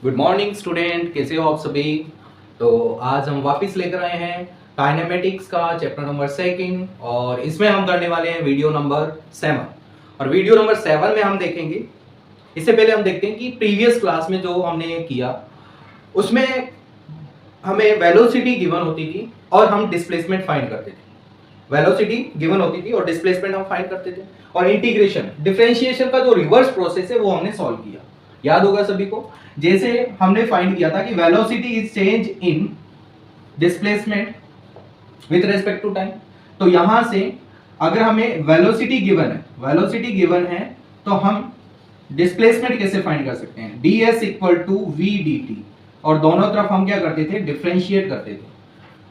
Good morning student, कैसे हो आप सभी। तो आज हम वापस लेकर आए हैं काइनेमेटिक्स का चैप्टर नंबर 2 और इसमें हम करने वाले हैं वीडियो नंबर 7। और वीडियो नंबर 7 में हम देखेंगे, इससे पहले हम देखते हैं कि प्रीवियस क्लास में जो हमने किया उसमें हमें वेलोसिटी गिवन होती थी और हम डिस्प्लेसमेंट फाइंड करते थे। वेलोसिटी गिवन होती थी और डिस्प्लेसमेंट हम फाइंड करते थे, और इंटीग्रेशन डिफरेंशिएशन का जो रिवर्स प्रोसेस है वो हमने सॉल्व किया। याद होगा सभी को, जैसे हमने फाइंड किया था कि velocity is change in displacement with respect to time. तो यहां से अगर हमें वेलोसिटी गिवन है तो हम डिस्प्लेसमेंट कैसे फाइंड कर सकते हैं, ds equal to v d t, और दोनों तरफ हम क्या करते थे, डिफरेंशिएट करते थे।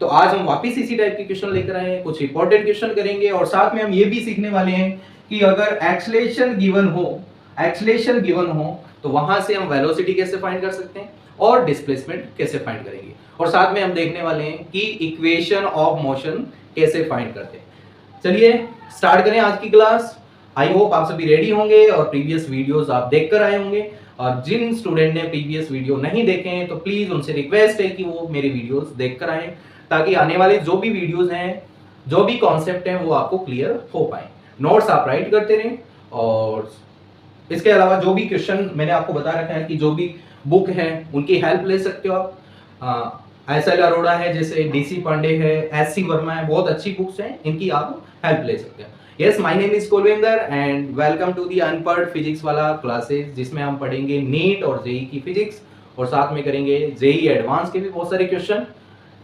तो आज हम वापस इसी टाइप के क्वेश्चन लेकर आए हैं, कुछ इंपॉर्टेंट क्वेश्चन करेंगे और साथ में हम ये भी सीखने वाले हैं कि अगर एक्सेलरेशन गिवन हो तो वहां से हम वेलोसिटी कैसे फाइंड कर सकते हैं और डिस्प्लेसमेंट कैसे फाइंड करेंगे, और साथ में हम देखने वाले हैं कि इक्वेशन ऑफ मोशन कैसे फाइंड करते हैं। चलिए स्टार्ट करें आज की क्लास। आई होप आप सभी रेडी होंगे और प्रीवियस वीडियोस आप देखकर आए होंगे, और जिन स्टूडेंट ने प्रीवियस वीडियो नहीं देखे हैं तो प्लीज उनसे रिक्वेस्ट है कि वो मेरे वीडियोस देखकर आएं, ताकि आने वाले जो भी वीडियोस हैं, जो भी कॉन्सेप्ट हैं, वो आपको क्लियर हो पाए। नोट्स आप राइट करते रहें, और इसके अलावा जो भी क्वेश्चन मैंने आपको बता रखा है कि जो भी बुक है उनकी हेल्प ले सकते हो आप। एस.एल. अरोड़ा है, जैसे डी.सी. पांडे है, एस.सी. वर्मा है, बहुत अच्छी बुक्स हैं, इनकी आप हेल्प ले सकते हैं। Yes, my name is Kulvinder and welcome to the Anpadh physics वाला क्लासेस, जिसमें हम पढ़ेंगे नीट और जेई की फिजिक्स, और साथ में करेंगे जेई एडवांस के भी बहुत सारे क्वेश्चन।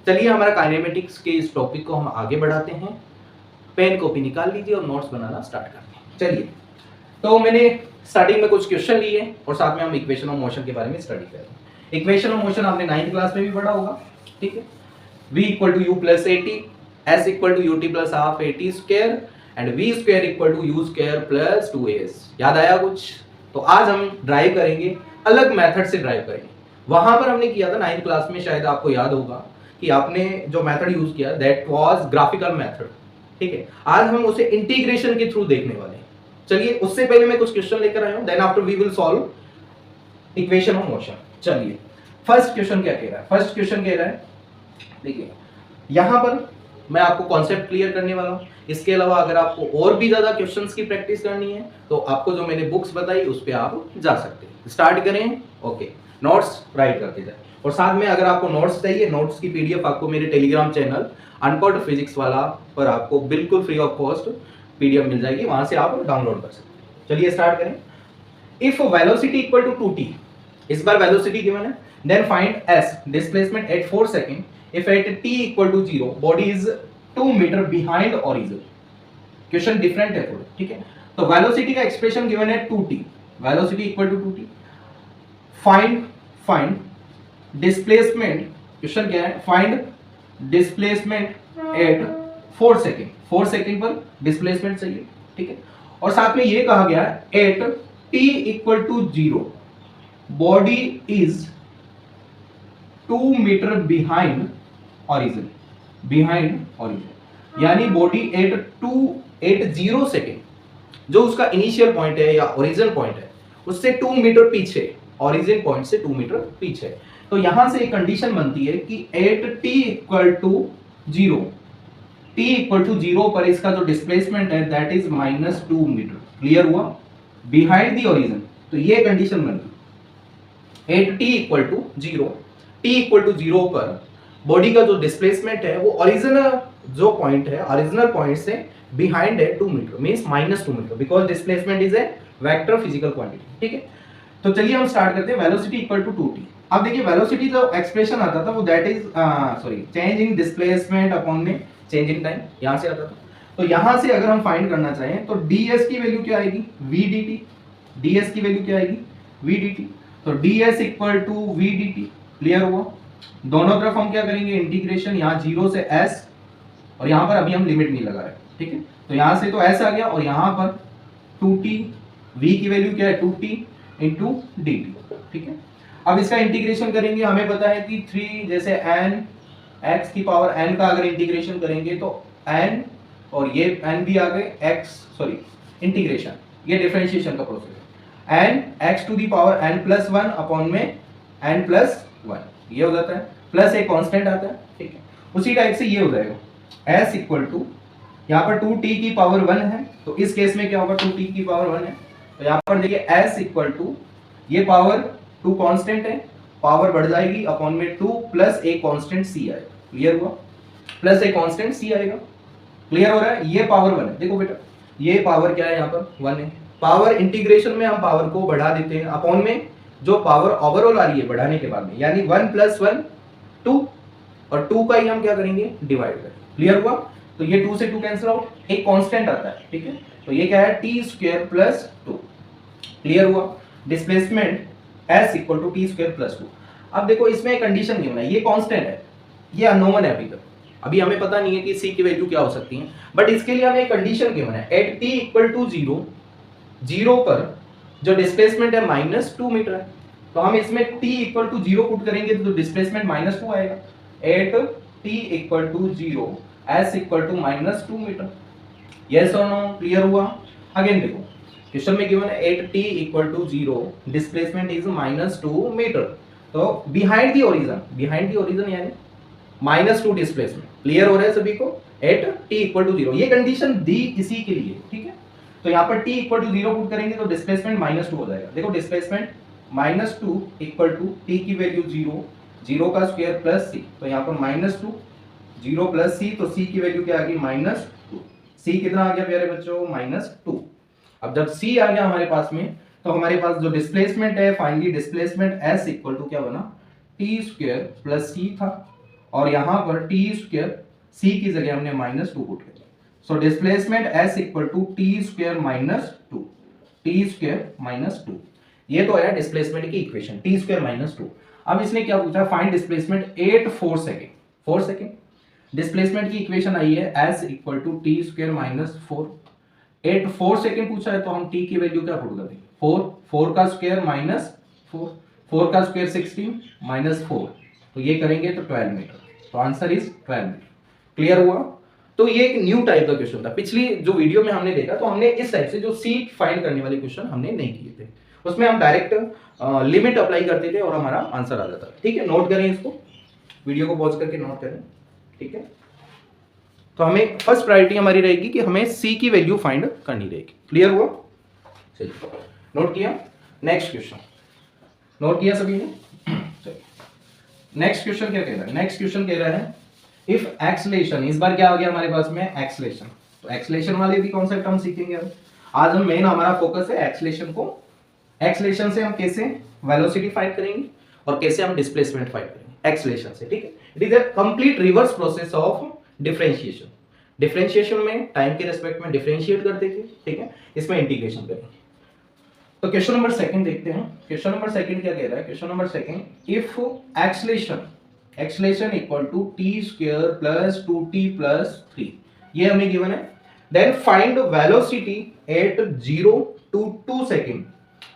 चलिए हमारा काइनेमेटिक्स के इस टॉपिक को हम आगे बढ़ाते हैं। पेन कॉपी निकाल लीजिए और नोट्स बनाना स्टार्ट करते हैं। चलिए, तो मैंने स्टार्टिंग में कुछ क्वेश्चन लिए और साथ में हम इक्वेशन ऑफ मोशन के बारे में स्टडी करेंगे। इक्वेशन ऑफ मोशन आपने 9th क्लास में भी पढ़ा होगा, ठीक है। v equal to u plus a t, s equal to u t plus half a t square and v square equal to u square plus 2as। याद आया कुछ? तो आज हम ड्राइव करेंगे, अलग मेथड से ड्राइव करेंगे। वहां पर हमने किया था 9th क्लास में, शायद आपको याद होगा कि आपने जो मेथड यूज किया दैट वाज ग्राफिकल मेथड, ठीक है। आज हम उसे इंटीग्रेशन के थ्रू देखने वाले हैं। चलिए, उससे पहले मैं कुछ क्वेश्चन लेकर आया हूं, then after we will solve equation of motion. चलिए, फर्स्ट क्वेश्चन क्या कह रहा है? फर्स्ट क्वेश्चन कह रहा है, देखिए यहां पर मैं आपको कॉन्सेप्ट क्लियर करने वाला हूं। इसके अलावा अगर आपको और भी ज्यादा क्वेश्चंस की प्रैक्टिस करनी है तो आपको जो मैंने बुक्स बताई उस पे आप जा सकते हैं। स्टार्ट करें, ओके। नोट्स राइट करते जाए, और साथ में अगर आपको नोट्स चाहिए, नोट्स की पीडीएफ आपको मेरे टेलीग्राम चैनल अनपढ़ फिजिक्स वाला पर आपको बिल्कुल फ्री ऑफ कॉस्ट पीडीएफ मिल जाएगी, वहां से आप डाउनलोड कर सकते हैं। चलिए स्टार्ट करें। If velocity equal to 2t, इस बार वेलोसिटी गिवन है, then find s displacement at 4 second if at t equal to 0 body is 2 metre behind origin. Question different है थोड़ा, ठीक है। तो वेलोसिटी का एक्सप्रेशन गिवन है 2t, velocity equal to 2t। Find displacement, question क्या है, find displacement at 4 second, 4 second पर डिस्प्लेसमेंट चाहिए, ठीक है। और साथ में ये कहा गया है at t equal to 0 body is 2 metre behind origin, यानी बॉडी एट 0 सेकंड, जो उसका इनिशियल पॉइंट है या ओरिजिन पॉइंट है उससे 2 मीटर पीछे, ओरिजिन पॉइंट से 2 मीटर पीछे। तो यहां से एक कंडीशन बनती है कि at t equal to 0, t equal to 0 पर इसका जो डिस्प्लेसमेंट है दैट इज -2 मीटर। क्लियर हुआ? बिहाइंड द ओरिजिन, तो ये कंडीशन बन गई। At t equal to 0, t equal to 0 पर बॉडी का जो डिस्प्लेसमेंट है वो ओरिजिनल जो पॉइंट है, ओरिजिनल पॉइंट से बिहाइंड है 2 metre, means -2 metre, because displacement is a vector physical quantity, ठीक है। तो चलिए हम स्टार्ट करते हैं। Velocity equal to 2t। अब देखिए वेलोसिटी जो एक्सप्रेशन आता था वो that is change in displacement upon में चेंज इन टाइम, यहां से आता था। तो यहां से अगर हम फाइंड करना चाहें तो ds की वैल्यू क्या आएगी, v dt। ds की वैल्यू क्या आएगी, v dt। तो ds equal to v dt। Clear हुआ? दोनों तरफ हम क्या करेंगे, इंटीग्रेशन, यहाँ 0 से s, और यहाँ पर अभी हम लिमिट नहीं लगा रहे, ठीक है। तो यहाँ से तो s आ गया, और यहाँ पर 2t, v की वैल्यू क्या है 2t इंटू dt, ठीक है। अब इसका इंटीग्रेशन करेंगे, हमें पता है कि 3 जैसे n x की पावर n का अगर इंटीग्रेशन करेंगे तो n, और ये n भी आ गए x, सॉरी इंटीग्रेशन, ये डिफरेंशिएशन का प्रोसेस है, n x to the power n plus 1 upon में n प्लस 1 ये हो जाता है, प्लस एक कांस्टेंट आता है, ठीक है। उसी टाइप से ये हो जाएगा s इक्वल टू, यहाँ पर 2t की पावर 1 है, तो इस केस में क्या होगा, 2t की पावर 1 है, तो यहाँ पर देखिए s इक्वल टू, ये पावर 2 कांस्टेंट है, पावर बढ़ जाएगी अपॉन में 2 प्लस एक कांस्टेंट c आएगा, क्लियर हुआ, प्लस एक कांस्टेंट c आएगा, क्लियर हो रहा है। ये पावर 1 है, देखो बेटा ये पावर क्या है, यहाँ पर 1 है, पावर इंटीग्रेशन में हम पावर को बढ़ा देते हैं, अपॉन में जो पावर ओवरऑल आ रही है बढ़ाने के बाद में, यानी 1 प्लस 1 2, और 2 का ही हम क्या करेंगे, डिवाइड करेंगे, क्लियर हुआ। तो ये 2 से 2 कैंसिल आउट, एक कांस्टेंट आता है, ठीक है, तो ये क्या है, t स्क्वायर प्लस 2, क्लियर हुआ। Displacement s equal to t square plus 2। अब देखो इसमें एक कंडीशन गिवन है, ये कांस्टेंट है, ये अननोन है, अभी तक अभी हमें पता नहीं है कि c की वैल्यू क्या हो सकती है, बट इसके लिए हमें एक कंडीशन गिवन है, एट t इक्वल टू 0, 0 पर जो डिस्प्लेसमेंट है -2 मीटर है, तो हम इसमें t इक्वल टू 0 पुट करेंगे तो डिस्प्लेसमेंट -2 आएगा, at t equal to 0 s equal to -2 metre, yes और नो, क्लियर हुआ। अगेन देखो क्वेश्चन में गिवन है at t equal to 0 displacement is -2 metre, तो बिहाइंड द ओरिजिन यानी -2 डिस्प्लेसमेंट, क्लियर हो रहा है सभी को, एट t इक्वल टू 0, ये कंडीशन दी इसी के लिए, ठीक है। तो यहाँ पर t इक्वल टू 0 पुट करेंगे तो डिस्प्लेसमेंट -2 हो जाएगा, देखो डिस्प्लेसमेंट -2 इक्वल टू t की वैल्यू 0, 0 का स्क्वायर प्लस c, तो यहाँ पर -2 0 प्लस c, तो c की वैल्यू क्या आ गई, -2, c कितना आ गया प्यारे बच्चों, -2। अब जब c आ गया हमारे पास में, तो हमारे पास जो डिस्प्लेसमेंट है, finally displacement s equal to क्या बना, t स्क्वायर प्लस c था, और यहाँ पर t स्क्वायर c की जगह हमने -2 पुट किया, so displacement s equal to t square -2, t square -2, ये तो है डिस्प्लेसमेंट की इक्वेशन, t स्क्वायर -2। अब इसने क्या पूछा, find displacement at 4 second, 4 second displacement की इक्वेशन आई है s equal to t square -4, at 4 second पूछा है, तो हम t की वैल्यू क्या पुट कर देंगे, 4, 4 का स्क्वायर -4, 4 का स्क्वायर 16 -4, तो ये करेंगे तो 12 मीटर, तो आंसर इज 12 मीटर, क्लियर हुआ। तो ये एक न्यू टाइप का क्वेश्चन था, पिछली जो वीडियो में हमने देखा तो हमने इस टाइप से जो सी फाइंड करने वाले क्वेश्चन हमने नहीं किए थे, उसमें हम डायरेक्ट लिमिट अप्लाई करते थे और हमारा आंसर आ जाता था, ठीक है। नोट करें इसको, वीडियो को पॉज करके नोट करें, ठीक है। तो हमें फर्स्ट प्रायोरिटी हमारी रहेगी कि हमें सी की वैल्यू फाइंड करनी रहेगी, क्लियर हुआ, चलिए नोट किया। नेक्स्ट क्वेश्चन नोट किया सभी ने, चलिए नेक्स्ट क्वेश्चन क्या कह रहा है, नेक्स्ट क्वेश्चन कह रहा है इफ एक्सेलेरेशन, इस बार क्या आ गया हमारे पास में, एक्सेलेरेशन, तो एक्सेलेरेशन वाले भी कॉन्सेप्ट हम सीखेंगे। अब आज हम मेन हमारा फोकस है एक्सेलेरेशन को, एक्सेलेरेशन से हम कैसे वेलोसिटी फाइंड करेंगे और कैसे हम डिस्प्लेसमेंट फाइंड करेंगे एक्सेलेरेशन से, ठीक है। It is a complete reverse process of differentiation, differentiation में टाइम के रेस्पेक्ट में डिफरेंशिएट करते थे, ठीक है, इसमें इंटीग्रेशन करेंगे। तो क्वेश्चन नंबर सेकंड देखते हैं, क्वेश्चन नंबर सेकंड क्या कह रहा है, question number second, if acceleration equal to t square plus 2t plus 3, ये हमें गिवन है, then find velocity at 0 to 2 second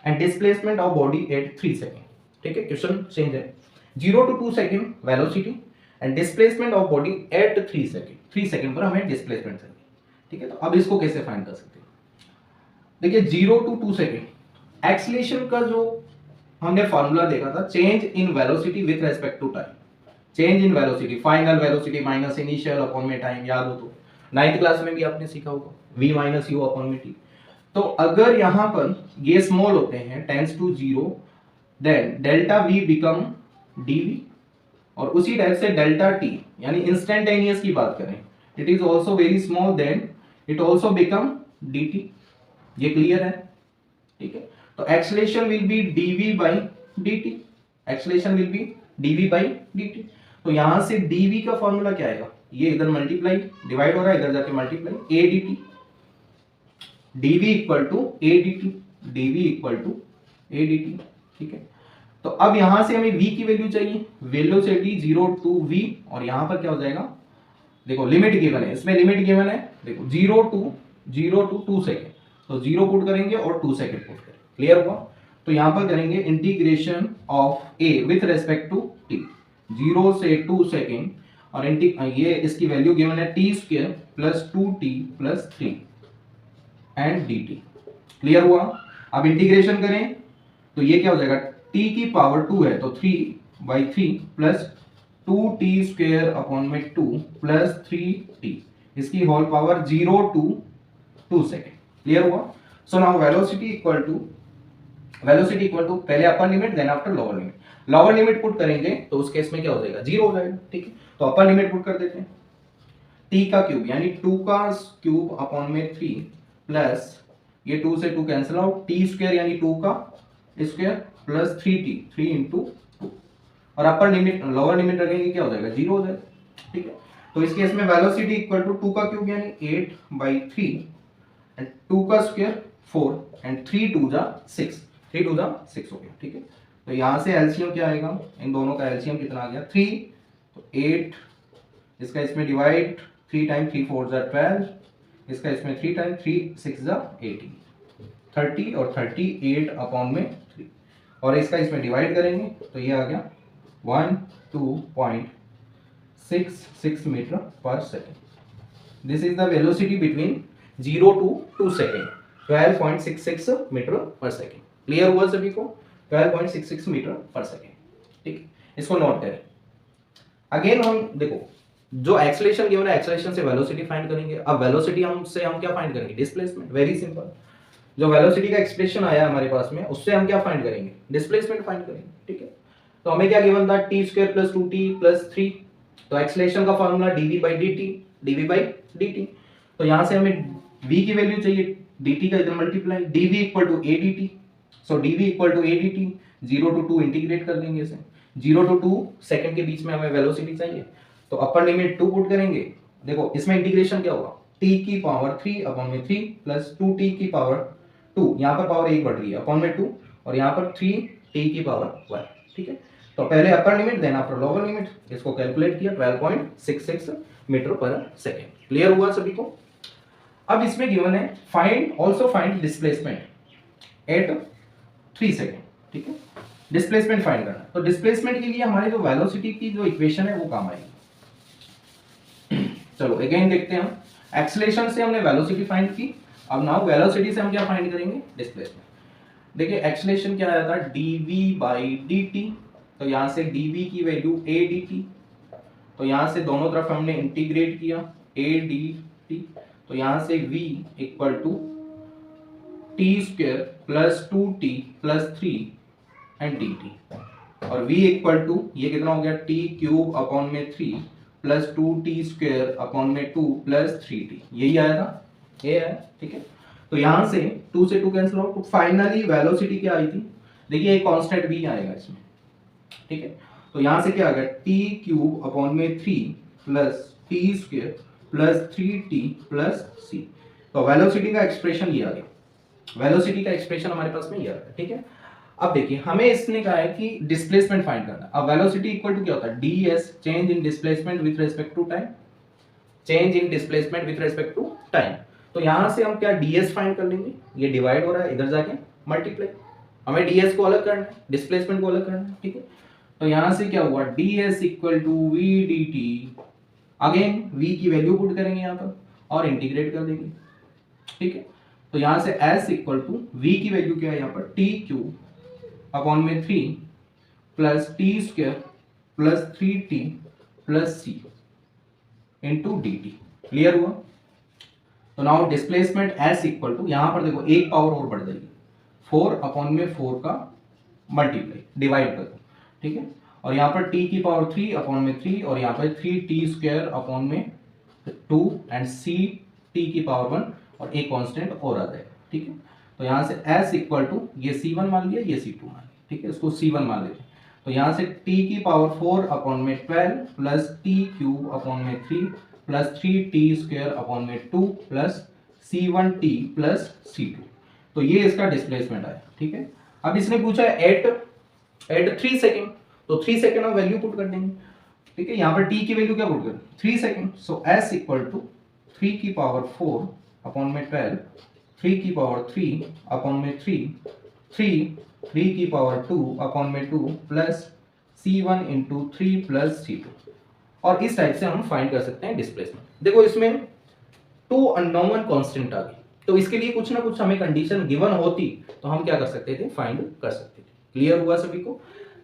and displacement of body at 3 second, ठीक है। क्वेश्चन चेंज है, 0 to 2 second velocity and displacement of body at 3 second, 3 second पर हमें displacement चाहिए, ठीक है। तो अब इसको कैसे फाइंड कर सकते हैं, देखिए 0 to 2 सेकंड एक्सेलेरेशन का जो हमने फॉर्मूला देखा था, change in velocity with respect to time, change in velocity, final velocity minus initial upon में टाइम, याद हो तो 9th क्लास में भी आपने सीखा होगा, v माइनस यू अपॉन में टी। तो अगर यहां पर ये स्मॉल होते हैं tends to 0, then delta v become dv, और उसी टाइप से डेल्टा t यानी इंस्टेंटेनियस की बात करें, it is also very small, then it also become dt, ये क्लियर है, ठीक है। तो acceleration will be dv by dt, acceleration will be dv by dt, तो यहां से dv का फॉर्मूला क्या आएगा, ये इधर मल्टीप्लाई डिवाइड हो रहा है, इधर जाके multiply a dt, dv equal to a dt, dv equal to a dt, ठीक है। तो अब यहां से हमें v की वैल्यू चाहिए, वेलोसिटी 0 to v, और यहां पर क्या हो जाएगा, देखो लिमिट गिवन है, इसमें लिमिट गिवन है, देखो 0 to 2 सेकेंड, तो 0 पुट करेंगे और 2 सेकेंड पुट करेंगे, क्लियर हुआ। तो यहां पर करेंगे integration of a with respect to t, 0 से 2 सेकेंड, और ये इसकी वैल्यू गिवन है t square plus 2t plus 3 and dt, clear हुआ। अब इंटीग्रेशन करें तो ये क्या हो जाएगा, t की पावर 2 है तो 3/3 प्लस 2t² अपॉन में 2 प्लस 3t, इसकी whole power 0 to 2 second. Clear हुआ? So now velocity equal to पहले upper limit then after lower limit. Lower limit put करेंगे तो उस केस में क्या हो जाएगा, 0 हो जाएगा। ठीक है, तो अपर लिमिट पुट कर देते हैं, t का क्यूब यानी 2 का क्यूब अपॉन में 3 प्लस ये 2 से 2 कैंसिल आउट, t² यानी 2 का स्क्वायर प्लस 3t, 3 इंटू 2, और अपर लिमिट लोअर लिमिट रखेंगे क्या हो जाएगा, 0 हो जाएगा। ठीक है, तो इस केस में वेलोसिटी इक्वल टू 2 का क्यूब यानी 8/3 एंड 2 का स्क्वायर 4 एंड 3 2 जा 6, 3 2 जा 6 हो गया। ठीक है, तो यहाँ से एलसीएम क्या आएगा, इन दोनों का एलसीएम कितना आ गया 3, तो 8, इसका इसमें डिवाइड 3 टाइम 3 4 जा 12, इसका इसमें 3 टाइम 3 6 जा 18, 30 और 38 अपॉन में 3, और इसका इसमें डिवाइड करेंगे तो ये आ गया 12.66 metre per second. This is the velocity between 0 to 2 second, 12.66 metre per second. Clear हुआ सभी को? 12.66 मीटर पर सेकेंड। ठीक है, इसको नोट करें। अगेन हम देखो जो एक्सेलरेशन गिवन है, एक्सेलरेशन से वेलोसिटी फाइंड करेंगे। अब वेलोसिटी हमसे हम क्या फाइंड करेंगे, डिस्प्लेसमेंट। वेरी सिंपल, जो वेलोसिटी का एक्सप्रेशन आया हमारे पास में उससे हम क्या फाइंड करेंगे, डिस्प्लेसमेंट फाइंड करेंगे। ठीक है, तो हमें क्या गिवन था, t² प्लस 2t प्लस 3, तो एक्सेलरेशन का फॉर्मूला dv/dt। तो यहां से हमें v की वैल्यू चाहिए, dt का इधर multiply, dv equal to adt, so dv equal to adt, 0 to 2 integrate कर देंगे इसे, 0 to 2 सेकंड के बीच में हमें वेलोसिटी चाहिए, तो अपर लिमिट 2 पुट करेंगे। देखो इसमें इंटीग्रेशन क्या होगा, t की पावर 3 अपॉन में 3 प्लस 2t की पावर 2, यहाँ पर पावर 1 बढ़ रही है अपॉन में 2, और यहाँ पर 3t की पावर 1। ठीक है, तो पहले upper limit then after lower limit, इसको कैलकुलेट किया 12.66 मीटर पर सेकेंड। क्लियर हुआ सभी को? अब इसमें गिवन है also find displacement eight 3 second. ठीक है, डिस्प्लेसमेंट फाइंड करना, तो डिस्प्लेसमेंट के लिए हमारी जो वेलोसिटी की जो इक्वेशन है वो काम आएगी। चलो अगेन देखते हैं, हम एक्सेलरेशन से हमने वेलोसिटी फाइंड की, अब नाउ वेलोसिटी से हम क्या फाइंड करेंगे, डिस्प्लेसमेंट। देखिए एक्सेलरेशन क्या आया था, dv/dt, तो यहां से dv की वैल्यू adt, तो यहां से दोनों तरफ हमने इंटीग्रेट किया adt, तो यहां से v equal to t² plus 2t plus 3 and dt, और v इक्वल टू ये कितना हो गया, t क्यूब अपॉन में 3 प्लस 2t² अपॉन में 2 प्लस 3t, यही आया था, ये है। ठीक है, तो यहां से 2 से 2 कैंसिल आउट, तो फाइनली वेलोसिटी क्या आई थी, देखिए एक कांस्टेंट v आएगा इसमें। ठीक है, तो यहां से क्या आ गया, t क्यूब अपॉन में 3 plus t² plus 3t plus c, तो वेलोसिटी का एक्सप्रेशन ये आ गया, वेलोसिटी का एक्सप्रेशन हमारे पास में ये आ गया। ठीक है, अब देखिए हमें इसने कहा है कि डिस्प्लेसमेंट फाइंड करना। अब वेलोसिटी इक्वल टू क्या होता है, ds change in displacement with respect to time, change in displacement with respect to time. तो यहां से हम क्या ds फाइंड कर लेंगे, ये डिवाइड हो रहा है, इधर जाके मल्टीप्लाई, हमें ds को अलग करना है, डिस्प्लेसमेंट को अलग करना है। ठीक है, तो यहां से क्या हुआ, ds equal to v dt, again v की वैल्यू पुट करेंगे यहां पर और इंटीग्रेट कर देंगे। ठीक है, तो यहां से s इक्वल टू v की वैल्यू क्या है यहाँ पर, t क्यूब अपॉन में 3 plus t² plus 3t plus c into dt। Clear हुआ? तो now displacement s equal to, यहां पर देखो एक पावर और बढ़ जाएगी, 4 अपॉन में 4 का मल्टीप्लाई, डिवाइड कर दो। ठीक है, और यहाँ पर t की पावर 3 अपॉन में 3, और यहाँ पर 3t² अपॉन में 2 एंड c t की पावर 1, और एक कांस्टेंट और आ जाएगा। ठीक है, तो यहाँ से s इक्वल टू ये c1 मान लिया, ये c2 मान लिया। ठीक है, इसको c1 मान लेते हैं, तो यहाँ से t की पावर 4 अपॉन में 12 प्लस t क्यूब अपॉन में 3 प्लस 3t² अपॉन में 2 प्लस c1t प्लस c2, तो ये इसका डिस्प्लेसमेंट आया। ठीक है, अब इसने पूछा है एट 3 सेकेंड, तो 3 सेकेंड हम वैल्यू पुट कर देंगे। ठीक है, यहाँ पर t की वैल्यू क्या पुट करें, 3 second, so s equal to 3 की पावर 4 अपॉन में 12, 3 की पावर 3 अपॉन में 3 की पावर 2 अपॉन में 2 plus c1 into 3 plus c2, और इस टाइप से हम फाइंड कर सकते हैं डिस्प्लेसमेंट। देखो इसमें 2 अननोन कांस्टेंट आ गई, तो इसके लिए कुछ ना कुछ हमें कंडीशन गिवन होती तो हम क्या कर सकते थे, फाइंड कर सकते थे। क्लियर हुआ सभी को?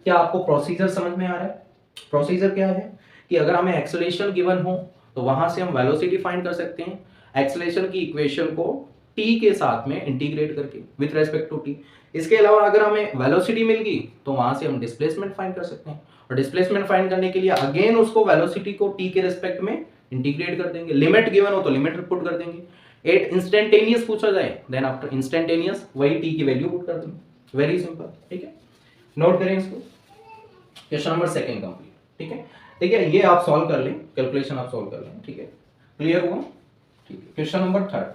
क्या आपको प्रोसीजर समझ में आ रहा है? प्रोसीजर क्या है कि अगर हमें एक्सेलरेशन गिवन हो तो वहां से हम वेलोसिटी फाइंड कर सकते हैं एक्सेलरेशन की इक्वेशन को टी के साथ में इंटीग्रेट करके विथ रेस्पेक्ट टू टी। इसके अलावा अगर हमें वेलोसिटी मिल गई तो वहां से हम डिस्प्लेसमेंट फाइंड कर सकते हैं, और डिस्प्लेसमेंट फाइंड करने के लिए अगेन उसको वेलोसिटी को टी के रिस्पेक्ट में इंटीग्रेट कर देंगे। लिमिट गिवन हो तो लिमिट पुट कर देंगे। एट इंस्टेंटेनियस पूछा जाए देन आफ्टर इंस्टेंटेनियस वही टी की वैल्यू पुट कर देंगे। वेरी सिंपल, ठीक है। नोट करें इसको। क्वेश्चन नंबर सेकंड कंप्लीट, ठीक है। देखिए ये आप सॉल्व कर लें, कैलकुलेशन आप सॉल्व कर लें, ठीक है। क्लियर हुआ? ठीक है। क्वेश्चन नंबर थर्ड,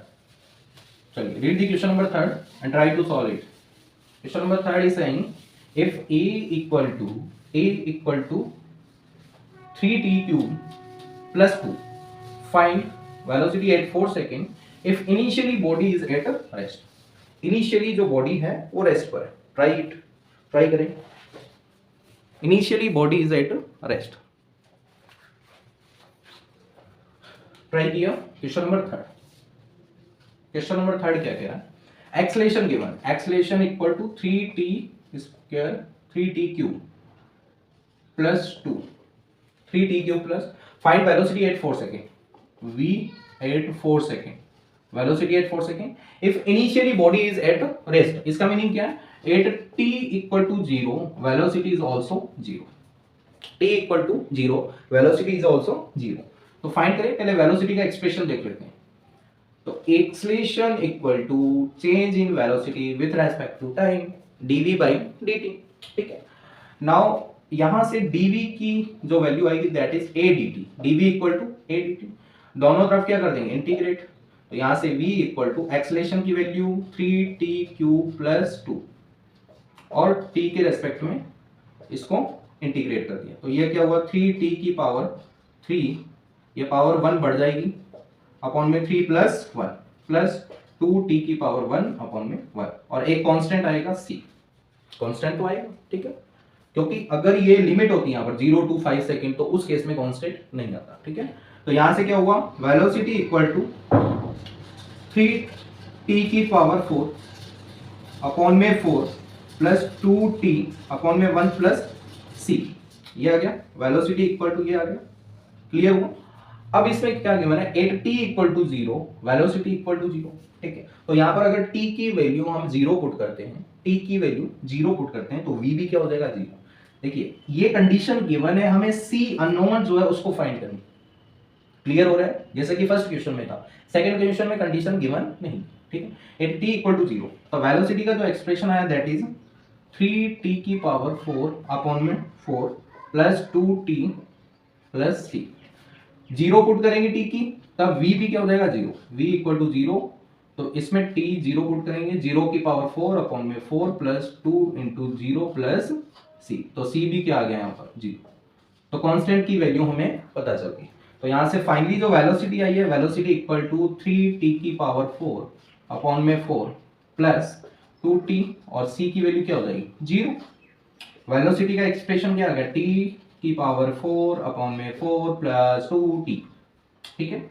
चलिए read the question number third and try to solve it. Question number third is saying if a equal to 3t cube plus 2 find velocity at 4 second if initially body is at rest। Initially जो body है वो rest पर है। Try करें। Initially body is at rest. Try किया। Question number third, question number third क्या कह रहा है? Acceleration given, acceleration equal to 3t square 3t cube plus 2 3t cube plus find velocity at 4 second v at 4 second velocity at 4 second if initially body is at rest. इसका meaning क्या है? At t equal to 0 velocity is also 0। t equal to 0 velocity is also 0। तो find करें, पहले velocity का expression देख लेते हैं। तो acceleration equal to change in velocity with respect to time dv by dt, ठीक है। नाउ यहां से dv की जो वैल्यू आएगी that is a dt, dv equal to a dt। दोनों तरफ क्या कर देंगे? इंटीग्रेट। तो यहां से v इक्वल टू एक्सेलरेशन की वैल्यू 3t क्यूब प्लस 2 और t के रेस्पेक्ट में इसको इंटीग्रेट कर दिया। तो ये क्या हुआ? 3t की पावर 3, ये पावर 1 बढ़ जाएगी अपॉन में 3 प्लस 1 प्लस 2t की पावर 1 अपॉन में 1 और एक कांस्टेंट आएगा c। कांस्टेंट तो आएगा, ठीक है, क्योंकि अगर ये लिमिट होती है यहाँ पर 0 to 5 सेकेंड तो उस केस में कांस्टेंट नहीं आता, ठीक है। तो यहां से क्या हुआ? वेलोसिटी इक्वल टू 3t की पावर 4 अपॉन में 4 प्लस 2t अपॉन में 1 प्लस c। ये आ गया वेलोसिटी इक्वल टू, ये आ गया। क्लियर हुआ? अब इसमें क्या गिवन है? 8t equal to 0 velocity equal to 0, ठीक है। तो यहाँ पर अगर t की वैल्यू हम 0 पुट करते हैं, t की वैल्यू 0 पुट करते हैं तो v भी क्या हो जाएगा? 0। देखिए ये कंडीशन गिवन है, हमें c अननोन जो है उसको फाइंड करनी। क्लियर हो रहा है? जैसे कि फर्स्ट क्वेश्चन में था, सेकंड क्वेश्चन में कंडीशन गिवन नहीं, ठीक है। 8t इक्वल टू 0 तो वेलोसिटी का जो एक्सप्रेशन आया दैट इज 3t की पावर 4 अपॉन में 4 plus 2t plus c। 0 put करेंगे t की तब v भी क्या हो जाएगा? 0। v इक्वल टू 0 तो इसमें t 0 पुट करेंगे, 0 की पावर 4 अपॉन में 4 प्लस 2 इंटू 0 प्लस c। तो c भी क्या आ गया यहाँ पर? 0। तो कांस्टेंट की वैल्यू हमें पता चल गई। तो यहाँ से फाइनली जो वेलोसिटी आई है, वेलोसिटी इक्वल टू 3t की पावर 4 अपॉन में 4 प्लस 2t और c की वैल्यू क्या हो जाएगी? 0। वेलोसिटी का एक्सप्रेशन क्या आ गया? t की पावर 4 अपॉन में 4 प्लस 2t, ठीक है।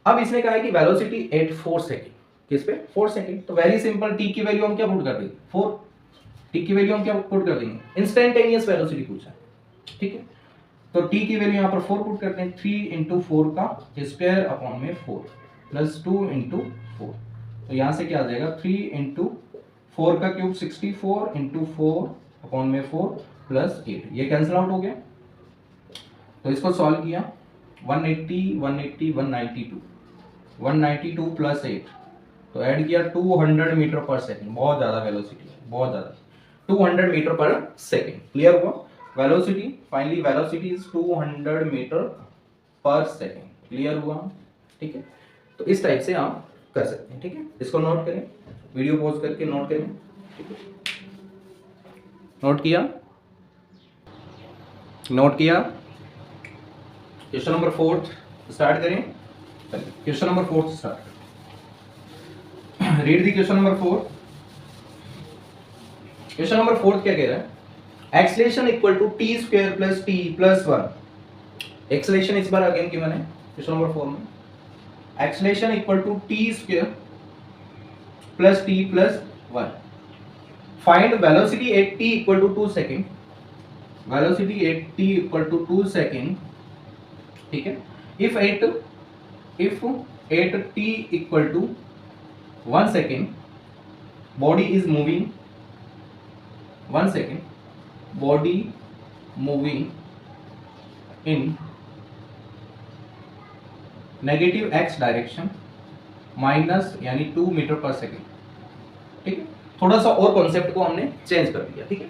अब इसने कहा है कि वेलोसिटी एट 4 सेकेंड, किस पे? 4 सेकेंड। तो वेरी सिंपल, t की वैल्यू हम क्या पुट कर देंगे? 4। t की वैल्यू हम क्या पुट कर देंगे? इंस्टेंटेनियस वेलोसिटी पूछा है, ठीक है। तो t की वैल्यू यहाँ पर 4 पुट करते हैं, 3 इंटू 4 का स्क्वायर अपॉन में 4 प्लस 2 इंटू 4। तो यहाँ से क्या आ जाएगा? 3 इंटू 4 का क्यूब 64 इंटू 4 अपॉन में 4 प्लस 8। ये कैंसिल आउट हो गया। तो इसको सॉल्व किया 180 180 192 प्लस 8 तो ऐड किया 200 मीटर पर सेकंड। बहुत ज्यादा वेलोसिटी है, बहुत ज्यादा, 200 मीटर पर सेकंड। क्लियर हुआ? Velocity finally velocity is 200 metre per second. Clear हुआ? ठीक है। तो इस टाइप से आप कर सकते हैं, ठीक है। इसको नोट करें, वीडियो पॉज करके नोट करें, ठीक है। नोट किया? नोट किया? क्वेश्चन नंबर 4 स्टार्ट करें। क्वेश्चन नंबर 4 स्टार्ट करें। Read the question number 4। Question number 4 क्या कह रहा है? Acceleration equal to t square plus t plus 1। Acceleration इस बार अगेन गिवन है क्वेश्चन नंबर 4 में। Acceleration equal to t square plus t plus 1। Find velocity at t equal to 2 second, velocity at t equal to 2 second, ठीक है। If at t equal to 1 second body is moving, 1 second body moving in negative x direction minus यानी 2 metre per second, ठीक है। थोड़ा सा और concept को हमने चेंज कर दिया, ठीक है।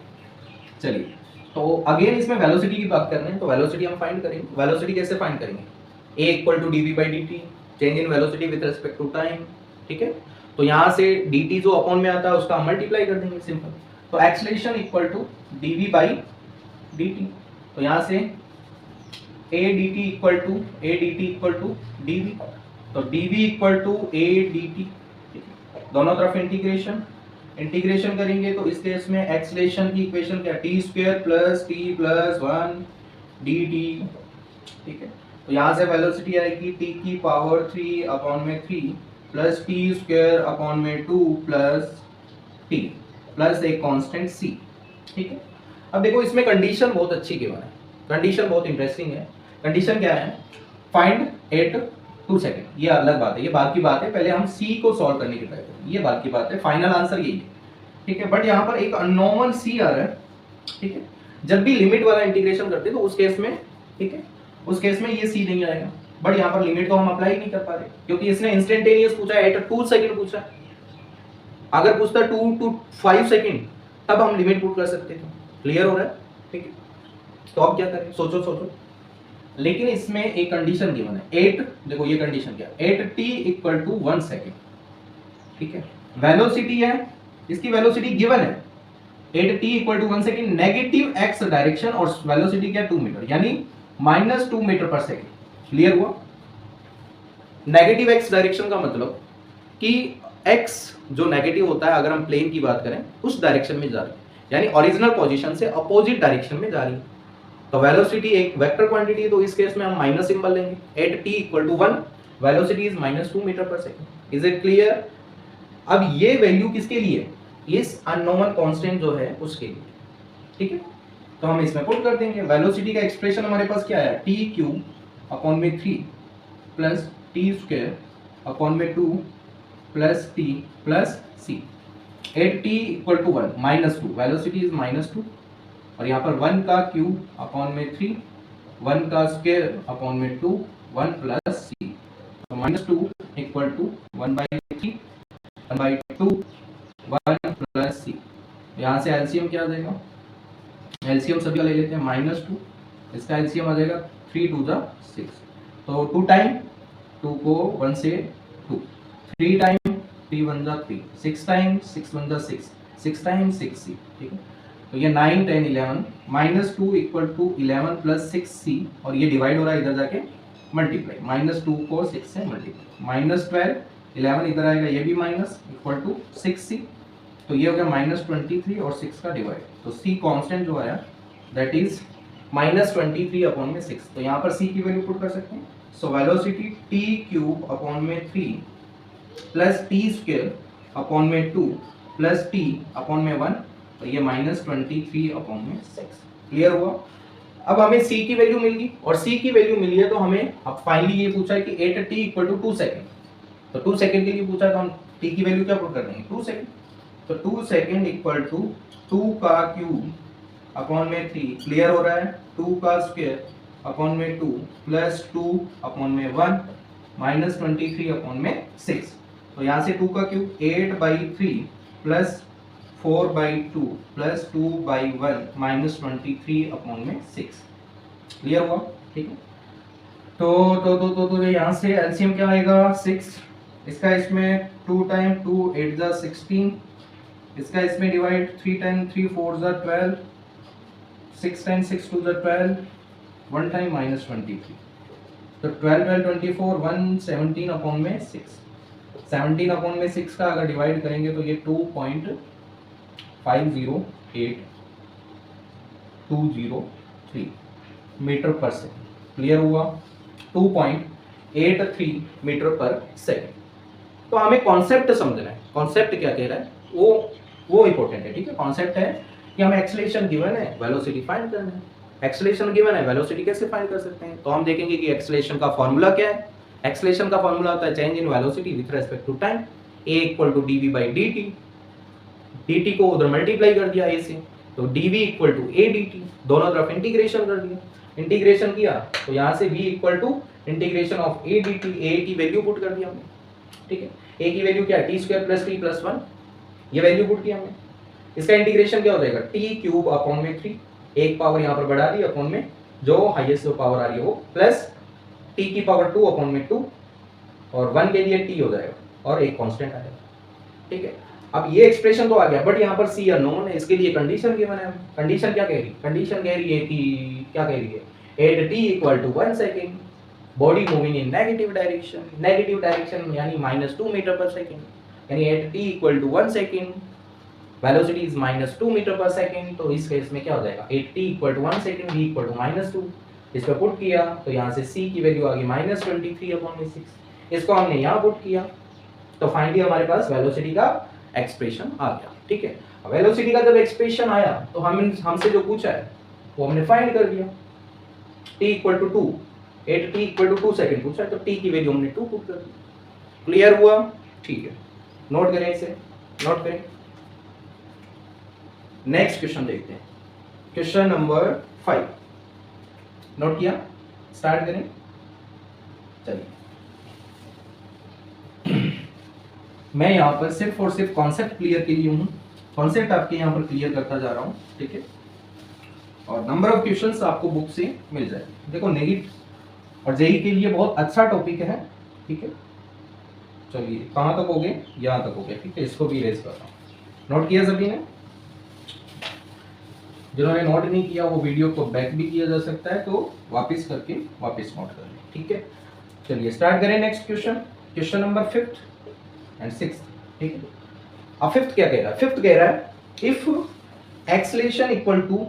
चलिए, तो अगेन इसमें वेलोसिटी की बात कर रहे हैं, तो वेलोसिटी हम फाइंड करेंगे। वेलोसिटी कैसे फाइंड करेंगे? a equal to dv by dt, change in velocity with respect to time, ठीक है। तो यहाँ से dt जो अपॉन में आता है उसका मल्टीप्लाई कर देंगे, सिंपल। तो acceleration equal to dv by dt, तो यहाँ से a dt equal to dv, तो dv equal to a dt, दोनों तरफ इंटीग्रेशन करेंगे तो इस केस में एक्सेलरेशन की इक्वेशन क्या, T square plus t plus 1 dt, ठीक है। तो यहाँ से वेलोसिटी आएगी t की पावर 3 अपॉन में 3 प्लस टी स्क्वायर अपॉन में 2 प्लस t प्लस एक कांस्टेंट c, ठीक है। अब देखो इसमें कंडीशन बहुत अच्छी गिवन है, कंडीशन बहुत इंटरेस्टिंग है। कंडीशन क्या है? फाइंड एट 2 सेकेंड, ये अलग बात है, ये बात की बात है। पहले हम c को सॉल्व करने की ट्राई करें, ये बात की बात है, फाइनल आंसर यही है, ठीक है। बट यहाँ पर एक अननोन c आ रहा है, ठीक है। जब भी लिमिट वाला इंटीग्रेशन करते हैं तो उस केस में, ठीक है, उस केस में ये c नहीं आएगा। बट यहाँ पर लिमिट तो हम अप्लाई नहीं कर पा रहे क्योंकि इसने इंस्टेंटेनियस पूछा है, एट 2 सेकेंड पूछा है। अगर पूछता 2 to 5 सेकेंड तब हम लिमिट पुट कर सकते थे। क्लियर हो रहा है, ठीक है। तो अब क्या करें, सोचो। लेकिन इसमें एक कंडीशन गिवन है, 8, देखो ये कंडीशन क्या, 8t इक्वल टू 1 सेकेंड, ठीक है। वेलोसिटी है, इसकी वेलोसिटी गिवन है 8t equal to 1 second, negative x direction और वेलोसिटी क्या 2 मीटर, यानी -2 मीटर पर सेकेंड। क्लियर हुआ? नेगेटिव x डायरेक्शन का मतलब कि x जो नेगेटिव होता है, अगर हम प्लेन की बात करें, उस डायरेक्शन में जा रही है, यानी ओरिजिनल पोजीशन से अपोजिट डायरेक्शन में जा रही है। तो वेलोसिटी एक वेक्टर क्वांटिटी है, तो इस केस में हम माइनस सिंबल लेंगे। 8t equal to 1, velocity is -2 metre per second. Is it clear? अब ये वैल्यू किसके लिए? इस अननोन कांस्टेंट जो है उसके लिए, ठीक है। तो हम इसमें पुट कर देंगे। वेलोसिटी का एक्सप्रेशन हमारे पास क्या है, टी क्यू अपॉन में 3 प्लस टी स्क्वायर अपॉन में 2 plus t plus c. 8t equal to 1 -2, velocity is -2, और यहाँ पर 1 का क्यूब अपॉन में 3, 1 का स्क्वायर अपॉन में 2, 1 प्लस सी। तो -2 इक्वल टू 1/3, 1/2, 1 प्लस सी। यहाँ से एलसीएम क्या आ जाएगा, एलसीएम सभी का ले लेते हैं, -2, इसका एलसीएम आ जाएगा 3 2 6। तो 2 टाइम 2 को 1 से 2, 3 टाइम 3 1 3, 6 टाइम 6 1 6, 6 टाइम 6c, ठीक है। तो ये 9 10 11, -2 इक्वल टू 11 प्लस 6c, और ये डिवाइड हो रहा है इधर जाके मल्टीप्लाई, -2 को 6 से मल्टीप्लाई, -12, 11 इधर आएगा, ये भी माइनस, इक्वल टू 6c। तो ये हो गया -23 और 6 का डिवाइड, तो c कांस्टेंट जो आया दैट इज -23 अपॉन में 6। तो यहाँ पर c की वैल्यू पुट कर सकते हैं। So velocity t cube upon में 3 प्लस टी स्क्वायर अपॉन में 2 प्लस टी अपॉन में 1, तो ये -23 अपॉन में 6। क्लियर हुआ? अब हमें c की वैल्यू मिल गई, और c की वैल्यू मिली है तो हमें अब फाइनली ये पूछा है कि 8t इक्वल टू 2 सेकेंड। तो 2 सेकेंड के लिए पूछा है, तो हम t की वैल्यू क्या पुट कर देंगे, 2 सेकेंड। तो 2 सेकेंड इक्वल टू 2 का क्यूब अपॉन में 3, क्लियर हो रहा है, 2 का स्क्वायर अपॉन में 2 प्लस 2 अपॉन में 1 -23 अपॉन में 6। तो यहाँ से 2 का क्यूब 8/3 प्लस 4/2 प्लस 2/1 -23 अपॉन में 6। क्लियर हुआ? ठीक है। तो यहाँ से एलसीएम क्या आएगा, 6, इसका इसमें 2 टाइम 2 8 16, इसका इसमें डिवाइड 3 टाइम 3 4 12, 6 टाइम 6 2 12, 1 टाइम -23, तो 12 12 24, 117 अपॉन में 6। 17 अपॉन में 6 का अगर डिवाइड करेंगे तो ये 2.50823 मीटर पर सेकेंड। क्लियर हुआ? 2.83 मीटर पर सेकेंड। तो हमें कॉन्सेप्ट समझना है, कॉन्सेप्ट क्या कह रहा है वो वो इंपॉर्टेंट है, ठीक है। कॉन्सेप्ट है कि हमें एक्सेलरेशन गिवन है, वेलोसिटी फाइंड करना है। एक्सेलरेशन गिवन है, वेलोसिटी कैसे फाइंड कर सकते हैं? तो हम देखेंगे कि एक्सेलरेशन का फॉर्मूला क्या है। एक्सेलरेशन का फॉर्मूला होता है change in velocity with respect to time, a equal to dv by dt। dt को उधर मल्टीप्लाई कर दिया a से, तो dv equal to a dt, दोनों तरफ इंटीग्रेशन कर दिया। इंटीग्रेशन किया तो यहाँ से v equal to integration of a dt, a की वैल्यू पुट कर दिया हमने, ठीक है। a की वैल्यू क्या है? t square plus t plus 1, ये वैल्यू पुट किया हमने। इसका इंटीग्रेशन क्या हो जाएगा? t क्यूब अपॉन में 3, एक पावर यहाँ पर बढ़ा दी अपॉन में जो हाईएस्ट जो पावर आ रही है वो, प्लस t की पावर 2 अपॉन में 2, और 1 के लिए t हो जाएगा और एक कांस्टेंट आएगा, ठीक है। अब ये एक्सप्रेशन तो आ गया, बट यहाँ पर c अननोन है, इसके लिए कंडीशन गिवन है। कंडीशन क्या कह रही है? कंडीशन कह रही है कि क्या कह रही है? At t equal to 1 second, body moving in negative direction, negative direction यानी -2 मीटर पर सेकेंड, यानी at t equal to 1 second velocity is -2 metre per second. तो इस केस में क्या हो जाएगा? At t equal to 1 second, v equal to -2, इस पर पुट किया तो यहाँ से c की वैल्यू आ गई -23/6, इसको हमने यहाँ पुट किया तो फाइनली हमारे पास वेलोसिटी का एक्सप्रेशन आ गया, ठीक है। वेलोसिटी का जब एक्सप्रेशन आया तो हमसे जो पूछा है वो हमने फाइंड कर दिया। t equal to 2, at t equal to 2 second पूछा है तो t की वैल्यू हमने 2 पुट कर दी। क्लियर हुआ? ठीक है, नोट करें इसे, नोट करें। नेक्स्ट क्वेश्चन देखते हैं, क्वेश्चन नंबर 5। नोट किया? स्टार्ट करें, चलिए। मैं यहाँ पर सिर्फ और सिर्फ कॉन्सेप्ट क्लियर के लिए हूँ, कॉन्सेप्ट आपके यहाँ पर क्लियर करता जा रहा हूँ, ठीक है। और नंबर ऑफ क्वेश्चंस आपको बुक से मिल जाए। देखो नेगेटिव और जेई के लिए बहुत अच्छा टॉपिक है, ठीक है। चलिए कहाँ तक हो गए? यहाँ तक हो गए, ठीक है। इसको भी रेज कर रहा हूँ। नोट किया सभी ने? जिन्होंने नोट नहीं किया वो वीडियो को बैक भी किया जा सकता है, तो वापस करके वापस नोट कर लें, ठीक है। चलिए स्टार्ट करें next question, question number 5th and 6th, ठीक है। अब 5th क्या कह रहा है? 5th कह रहा है if acceleration equal to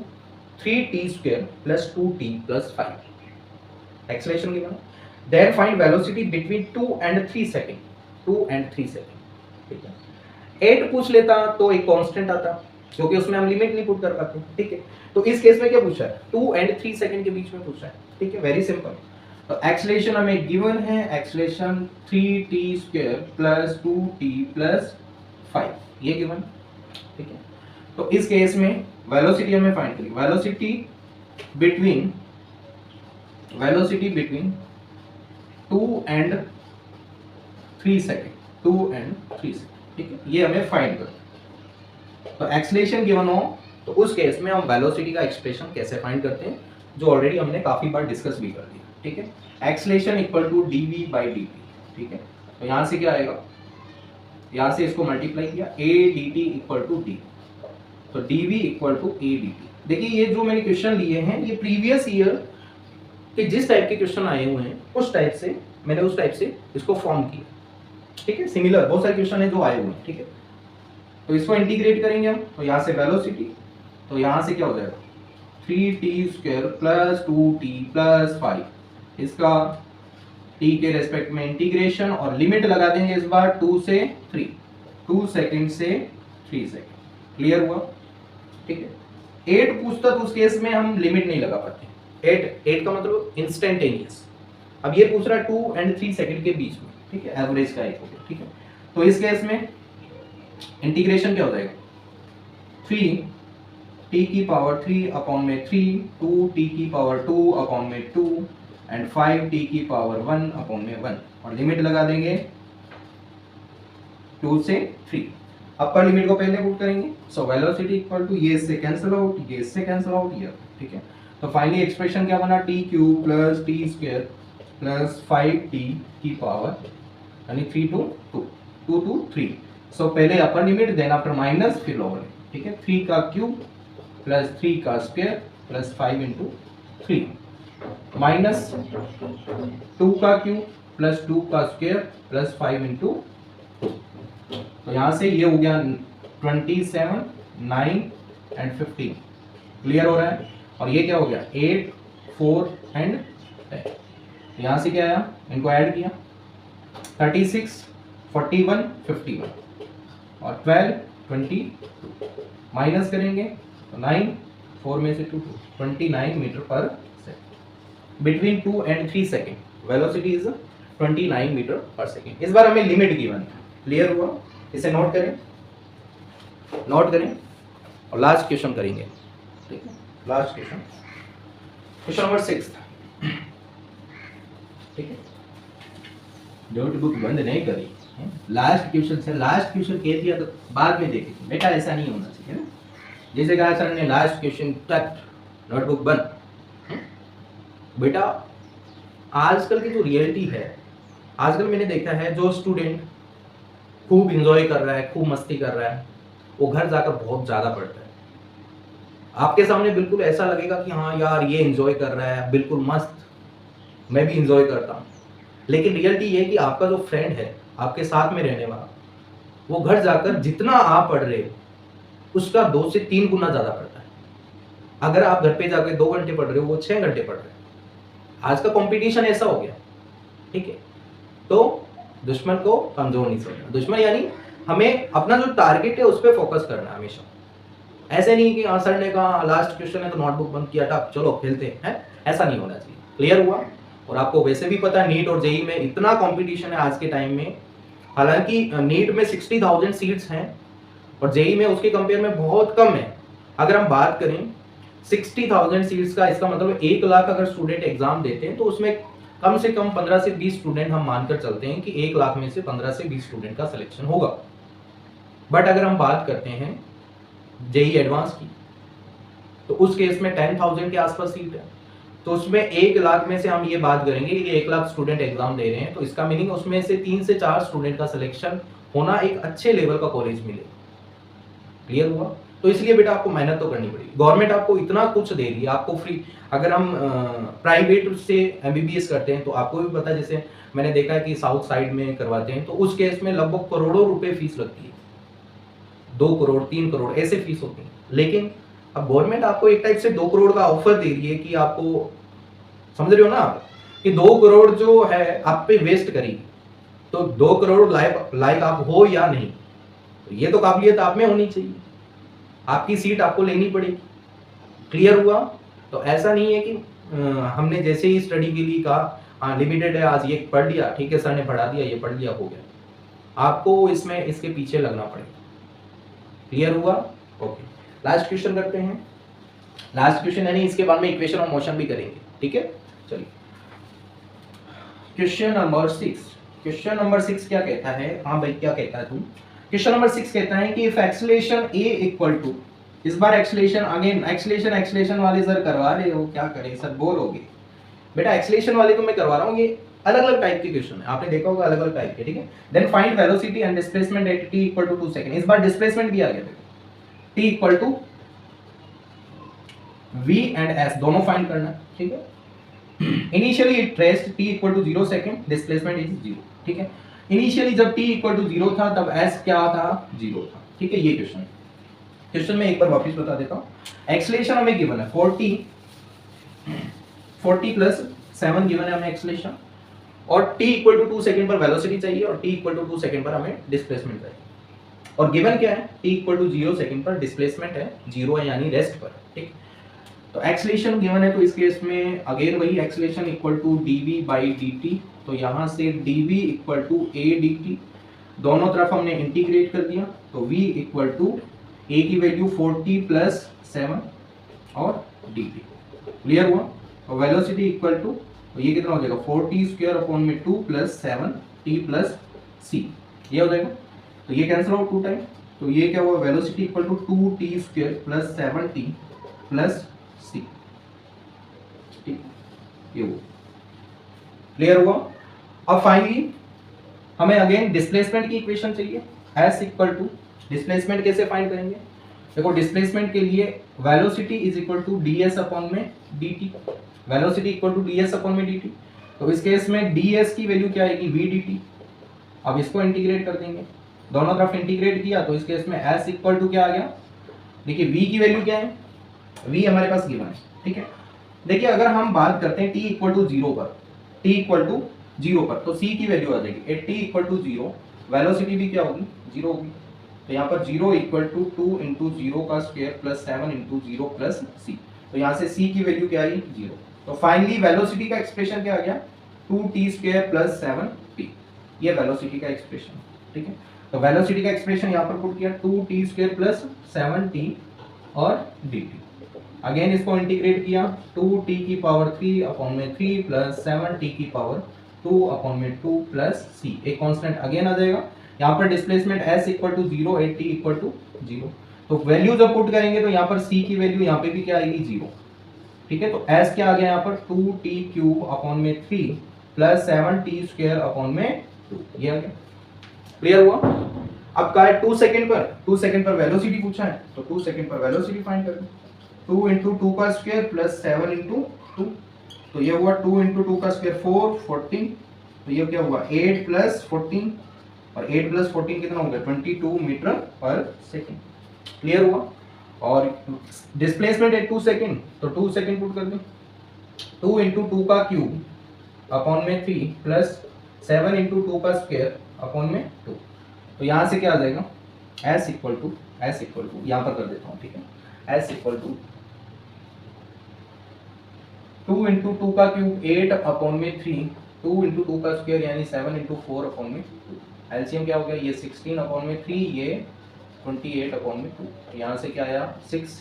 3t square plus 2t plus 5, acceleration given है, then find velocity between 2 and 3 second, 2 and 3 second, ठीक है। 8 पूछ लेता तो एक कांस्टेंट आता, क्योंकि उसमें हम लिमिट नहीं पुट कर पाते, ठीक है। तो इस केस में क्या पूछा है? 2 एंड 3 सेकंड के बीच में पूछा है, ठीक है। Very simple. तो एक्सेलरेशन हमें गिवन है, acceleration 3t square plus 2t plus 5, ये गिवन, ठीक है। तो इस केस में वेलोसिटी हमें फाइंड करनी, velocity between 2 and 3 second, 2 and 3 second, ठीक है। ये हमें फाइंड करना। तो एक्सेलरेशन गिवन हो तो उस केस में हम वेलोसिटी का एक्सप्रेशन कैसे फाइंड करते हैं, जो ऑलरेडी हमने काफी बार डिस्कस भी कर दिया, ठीक है। Acceleration equal to dv by dt, ठीक है। तो यहाँ से क्या आएगा? यहाँ से इसको मल्टीप्लाई किया, a dt equal to d, तो dv equal to a dt। देखिए ये जो मैंने क्वेश्चन लिए हैं ये प्रीवियस ईयर के जिस टाइप के क्वेश्चन आए हुए हैं उस टाइप से मैंने उस टाइप से इसको फॉर्म किया, ठीक है। सिमिलर बहुत सारे क्वेश्चन है जो आए हुए हैं, ठीक है। तो इसको इंटीग्रेट करेंगे हम, तो यहाँ से वेलोसिटी, तो यहाँ से क्या हो जाएगा? 3t square plus 2t plus 5, इसका t के रेस्पेक्ट में इंटीग्रेशन और लिमिट लगा देंगे इस बार 2 से 3, 2 सेकंड से 3 सेकंड। क्लियर हुआ? ठीक है। 8 पूछता तो उस केस में हम लिमिट नहीं लगा पाते, 8 का मतलब इंस्टेंटेनियस। अब ये पूछ रहा है 2 एंड 3 सेकंड के बीच में, ठीक है, एवरेज का एक हो गया, ठीक है। तो इस केस में इंटीग्रेशन क्या हो जाएगा? 3t की पावर 3 अपॉन में 3, 2t की पावर 2 अपॉन में 2 एंड 5t की पावर 1 अपॉन में 1, और लिमिट लगा देंगे 2 से 3। अपर लिमिट को पहले पुट करेंगे, सो वेलोसिटी इक्वल टू ये इससे कैंसिल आउट, ये इससे कैंसिल आउट, ये, ठीक है। तो फाइनली एक्सप्रेशन क्या बना? t cube plus t square plus 5t की पावर यानी 3 to 2, 2 to 3। सो पहले upper limit then after minus फिर लोअर लिमिट, ठीक है। 3 का क्यूब प्लस 3 का स्क्वायर प्लस 5 into 3 माइनस 2 का क्यूब प्लस 2 का स्क्वायर प्लस 5 into 2। तो यहाँ से ये हो गया 27, 9 एंड 15। क्लियर हो रहा है? और ये क्या हो गया? 8, 4 एंड 10। यहाँ से क्या आया? इनको ऐड किया 36, 41, 51 और 12, 20 माइनस करेंगे तो 9, 4 में से 2, 29 metre per second. Between 2 and 3 second velocity is 29 metre per second. इस बार हमें लिमिट गिवन है। क्लियर हुआ? इसे नोट करें, नोट करें और लास्ट क्वेश्चन करेंगे। ठीक है, लास्ट क्वेश्चन, क्वेश्चन नंबर 6। ठीक है, नोटबुक बंद नहीं करी, लास्ट क्वेश्चन से लास्ट क्वेश्चन कह दिया तो बाद में देखेंगे बेटा, ऐसा नहीं होना चाहिए ना। जैसे कहा सर ने लास्ट क्वेश्चन तक नोटबुक बंद। बेटा आजकल की जो रियलिटी है, आजकल मैंने देखा है जो स्टूडेंट खूब इंजॉय कर रहा है, खूब मस्ती कर रहा है, वो घर जाकर बहुत ज़्यादा पढ़ता है। आपके सामने बिल्कुल ऐसा लगेगा कि हाँ यार ये इंजॉय कर रहा है, बिल्कुल मस्त, मैं भी इंजॉय करता हूँ। लेकिन रियलिटी ये है कि आपका जो फ्रेंड है, आपके साथ में रहने वाला, वो घर जाकर जितना आप पढ़ रहे हो उसका 2 से 3 गुना ज़्यादा पढ़ता है। अगर आप घर पे जाकर 2 घंटे पढ़ रहे हो, वो 6 घंटे पढ़ रहे हैं। आज का कंपटीशन ऐसा हो गया। ठीक है, तो दुश्मन को कमजोर नहीं समझना। दुश्मन यानी हमें अपना जो टारगेट है उस पर फोकस करना है हमेशा। ऐसे नहीं कि हाँ सर ने कहा लास्ट क्वेश्चन है तो नोटबुक बंद किया था, चलो खेलते हैं, ऐसा नहीं होना चाहिए। क्लियर हुआ? और आपको वैसे भी पता है नीट और जेई में इतना कंपटीशन है आज के टाइम में। हालांकि नीट में 60,000 सीट्स हैं और जेई में उसके कंपेयर में बहुत कम है। अगर हम बात करें 60,000 सीट्स का, इसका मतलब 1 लाख अगर स्टूडेंट एग्जाम देते हैं तो उसमें कम से कम 15 से 20 स्टूडेंट हम मानकर चलते हैं कि 1 लाख में से 15 से 20 स्टूडेंट का सिलेक्शन होगा। बट अगर हम बात करते हैं जेई एडवांस की, तो उस केस में 10,000 के आसपास सीट है। तो उसमें 1 लाख में से हम ये बात करेंगे कि 1 लाख स्टूडेंट एग्जाम दे रहे हैं, तो इसका मीनिंग उसमें से 3 से 4 स्टूडेंट का सिलेक्शन होना एक अच्छे लेवल का कॉलेज मिले। क्लियर हुआ? तो इसलिए बेटा आपको मेहनत तो करनी पड़ेगी। गवर्नमेंट आपको इतना कुछ दे रही है, आपको फ्री। अगर हम प्राइवेट से एमबीबीएस करते हैं तो आपको भी पता है, जैसे मैंने देखा है कि साउथ साइड में करवाते हैं तो उस केस में लगभग करोड़ों रुपए फीस लगती है, 2 करोड़ 3 करोड़ ऐसे फीस होती है। लेकिन अब गवर्नमेंट आपको एक टाइप से 2 करोड़ का ऑफर दे रही है कि आपको, समझ रहे हो ना आप, कि 2 करोड़ जो है आप पे वेस्ट करेगी। तो 2 करोड़ लायक आप हो या नहीं, तो ये तो काबिलियत आप में होनी चाहिए, आपकी सीट आपको लेनी पड़ेगी। क्लियर हुआ? तो ऐसा नहीं है कि हमने जैसे ही स्टडी के लिए कहा लिमिटेड है, आज ये पढ़ लिया, ठीक है सर ने पढ़ा दिया, ये पढ़ लिया, हो गया। आपको इसमें इसके पीछे लगना पड़ेगा। क्लियर हुआ? ओके, लास्ट क्वेश्चन करते हैं। लास्ट क्वेश्चन यानी इसके बाद में इक्वेशन और मोशन भी करेंगे। ठीक है, चलिए क्वेश्चन नंबर 6। क्वेश्चन नंबर 6 क्या कहता है? हाँ भाई क्या कहता है तुम? क्वेश्चन नंबर 6 कहता है कि if acceleration a equal to, इस बार एक्सेलरेशन अगेन, एक्सेलरेशन वाले सर करवा रहे हो, क्या करें सर, बोर हो गए बेटा। एक्सेलरेशन वाले तो मैं करवा रहा हूँ, ये अलग अलग टाइप के क्वेश्चन है, आपने देखा होगा अलग अलग टाइप के। ठीक है, then find velocity and displacement at t equal to 2 second. इस बार डिस्प्लेसमेंट भी आ गया, देखो t equal to v and s दोनों फाइंड करना है। ठीक है, initially it rest t equal to 0 second, displacement is 0। ठीक है, इनिशियली जब t इक्वल टू 0 था तब s क्या था? 0 था। ठीक है, ये क्वेश्चन है। क्वेश्चन में एक बार वापस बता देता हूं। एक्सेलरेशन हमें गिवन है 40 प्लस 7 गिवन है हमें एक्सेलरेशन, और t इक्वल टू 2 सेकंड पर वेलोसिटी चाहिए और t इक्वल टू 2 सेकंड पर हमें डिस्प्लेसमेंट चाहिए। और गिवन क्या है? t इक्वल टू 0 सेकंड पर डिस्प्लेसमेंट है 0 है यानी रेस्ट पर। ठीक, तो एक्सेलरेशन गिवन है तो इस केस में अगेन वही acceleration equal to dv by dt। तो यहाँ से dv equal to a dt, दोनों तरफ हमने इंटीग्रेट कर दिया, तो v इक्वल टू a की वैल्यू 40 प्लस 7 और dt। क्लियर हुआ? और वेलोसिटी इक्वल टू, तो ये कितना हो जाएगा 40 स्क्वायर अपॉन में 2 प्लस 7 t प्लस c, ये हो जाएगा। तो ये कैंसिल आउट 2 टाइम, तो ये क्या हुआ? Velocity equal to 2t square plus 7t plus c। ठीक, ये हुआ। क्लियर हुआ? अब फाइनली हमें अगेन डिस्प्लेसमेंट की इक्वेशन चाहिए। s इक्वल टू, डिस्प्लेसमेंट कैसे फाइंड करेंगे? देखो डिस्प्लेसमेंट के लिए velocity is equal to ds upon में dt, velocity equal to ds upon में dt। तो इस केस में ds की वैल्यू क्या आएगी? v dt। अब इसको इंटीग्रेट कर देंगे, दोनों तरफ इंटीग्रेट किया, तो इस केस में s इक्वल टू क्या आ गया? देखिए v की वैल्यू क्या है? v हमारे पास गिवन है। ठीक है, देखिए अगर हम बात करते हैं t इक्वल टू 0 पर, t इक्वल टू 0 पर, तो c की वैल्यू आ जाएगी t इक्वल टू 0, वेलोसिटी भी क्या होगी? 0 होगी। तो यहाँ पर 0 इक्वल टू 2 इंटू 0 का स्क्वायर प्लस 7 इंटू 0 प्लस सी। तो यहाँ से सी की वैल्यू क्या आई 0। तो फाइनली वेलोसिटी का एक्सप्रेशन क्या आ गया 2t स्क्वायर प्लस 7p। ये वेलोसिटी का एक्सप्रेशन, ठीक है। तो वेलोसिटी का एक्सप्रेशन यहाँ पर पुट किया 2t स्क्वायर प्लस 7t और dt। अगेन इसको इंटीग्रेट किया 2t की पावर 3 अपॉन में 3 प्लस 7t की पावर 2 अपॉन में 2 प्लस c। एक कांस्टेंट अगेन आ जाएगा। यहाँ पर displacement s equal to 0, 8t equal to 0। तो वैल्यू जब पुट करेंगे तो यहाँ पर c की वैल्यू यहाँ पे भी क्या आएगी 0, ठीक है। तो s क्या आ गया यहाँ पर 2t क्यूब अपॉन में 3 प्लस 7t स्क्वायर अपॉन में 2। ये आ गया, क्लियर हुआ। अब का है 2 सेकंड पर वेलोसिटी पूछा है, तो 2 सेकंड पर वेलोसिटी फाइंड करें। 2 इंटू 2 का स्क्वायर प्लस 7 इंटू 2, तो ये हुआ 2 इंटू 2 का स्क्वायर 4, 14। तो ये क्या हुआ 8 प्लस 14, और 8 प्लस 14 कितना हो गया 22 मीटर पर सेकेंड। क्लियर हुआ। और डिस्प्लेसमेंट है 2 सेकंड, तो 2 सेकंड पुट कर दें। 2 इंटू 2 का क्यूब अपॉन में 3 प्लस 7 इंटू 2 का स्क्वायर अपॉन में 2। तो यहाँ से क्या आ जाएगा s इक्वल टू यहाँ पर कर देता हूँ, ठीक है। s इक्वल टू 2 इंटू 2 का क्यूब 8 अपॉन में 3, 2 इंटू 2 का स्क्वायर यानी 7 इंटू 4 अपॉन में 2। एलसीएम क्या हो गया ये 16 अपॉन में 3, ये 28 अपॉन में 2। यहाँ से क्या आया 6,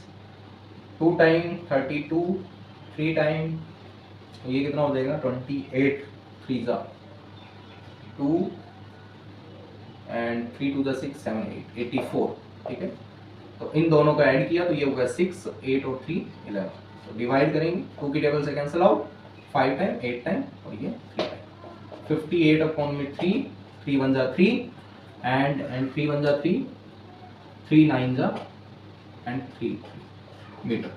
2 टाइम 32, 3 टाइम ये कितना हो जाएगा 28, 3 जा 2 एंड 3 टू 6 7 8 84, ठीक है। तो इन दोनों का ऐड किया तो ये होगा 6, 8 और 3 11। तो डिवाइड करेंगे 2 की टेबल से कैंसिल आउट, 5 टाइम 8 टाइम और ये 3 टाइम 58 अपॉन में 3, 3 1 जा 3 एंड 3 1 जा 3, 3 9 जा एंड 3 मीटर,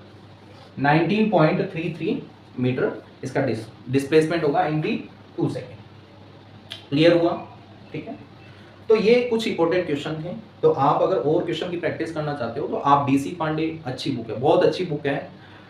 19.33 मीटर इसका डिस्प्लेसमेंट होगा इन दी 2 सेकेंड। क्लियर हुआ, ठीक है। तो ये कुछ इंपॉर्टेंट क्वेश्चन थे। तो आप अगर और क्वेश्चन की प्रैक्टिस करना चाहते हो तो आप डीसी पांडे, अच्छी बुक है, बहुत अच्छी बुक है।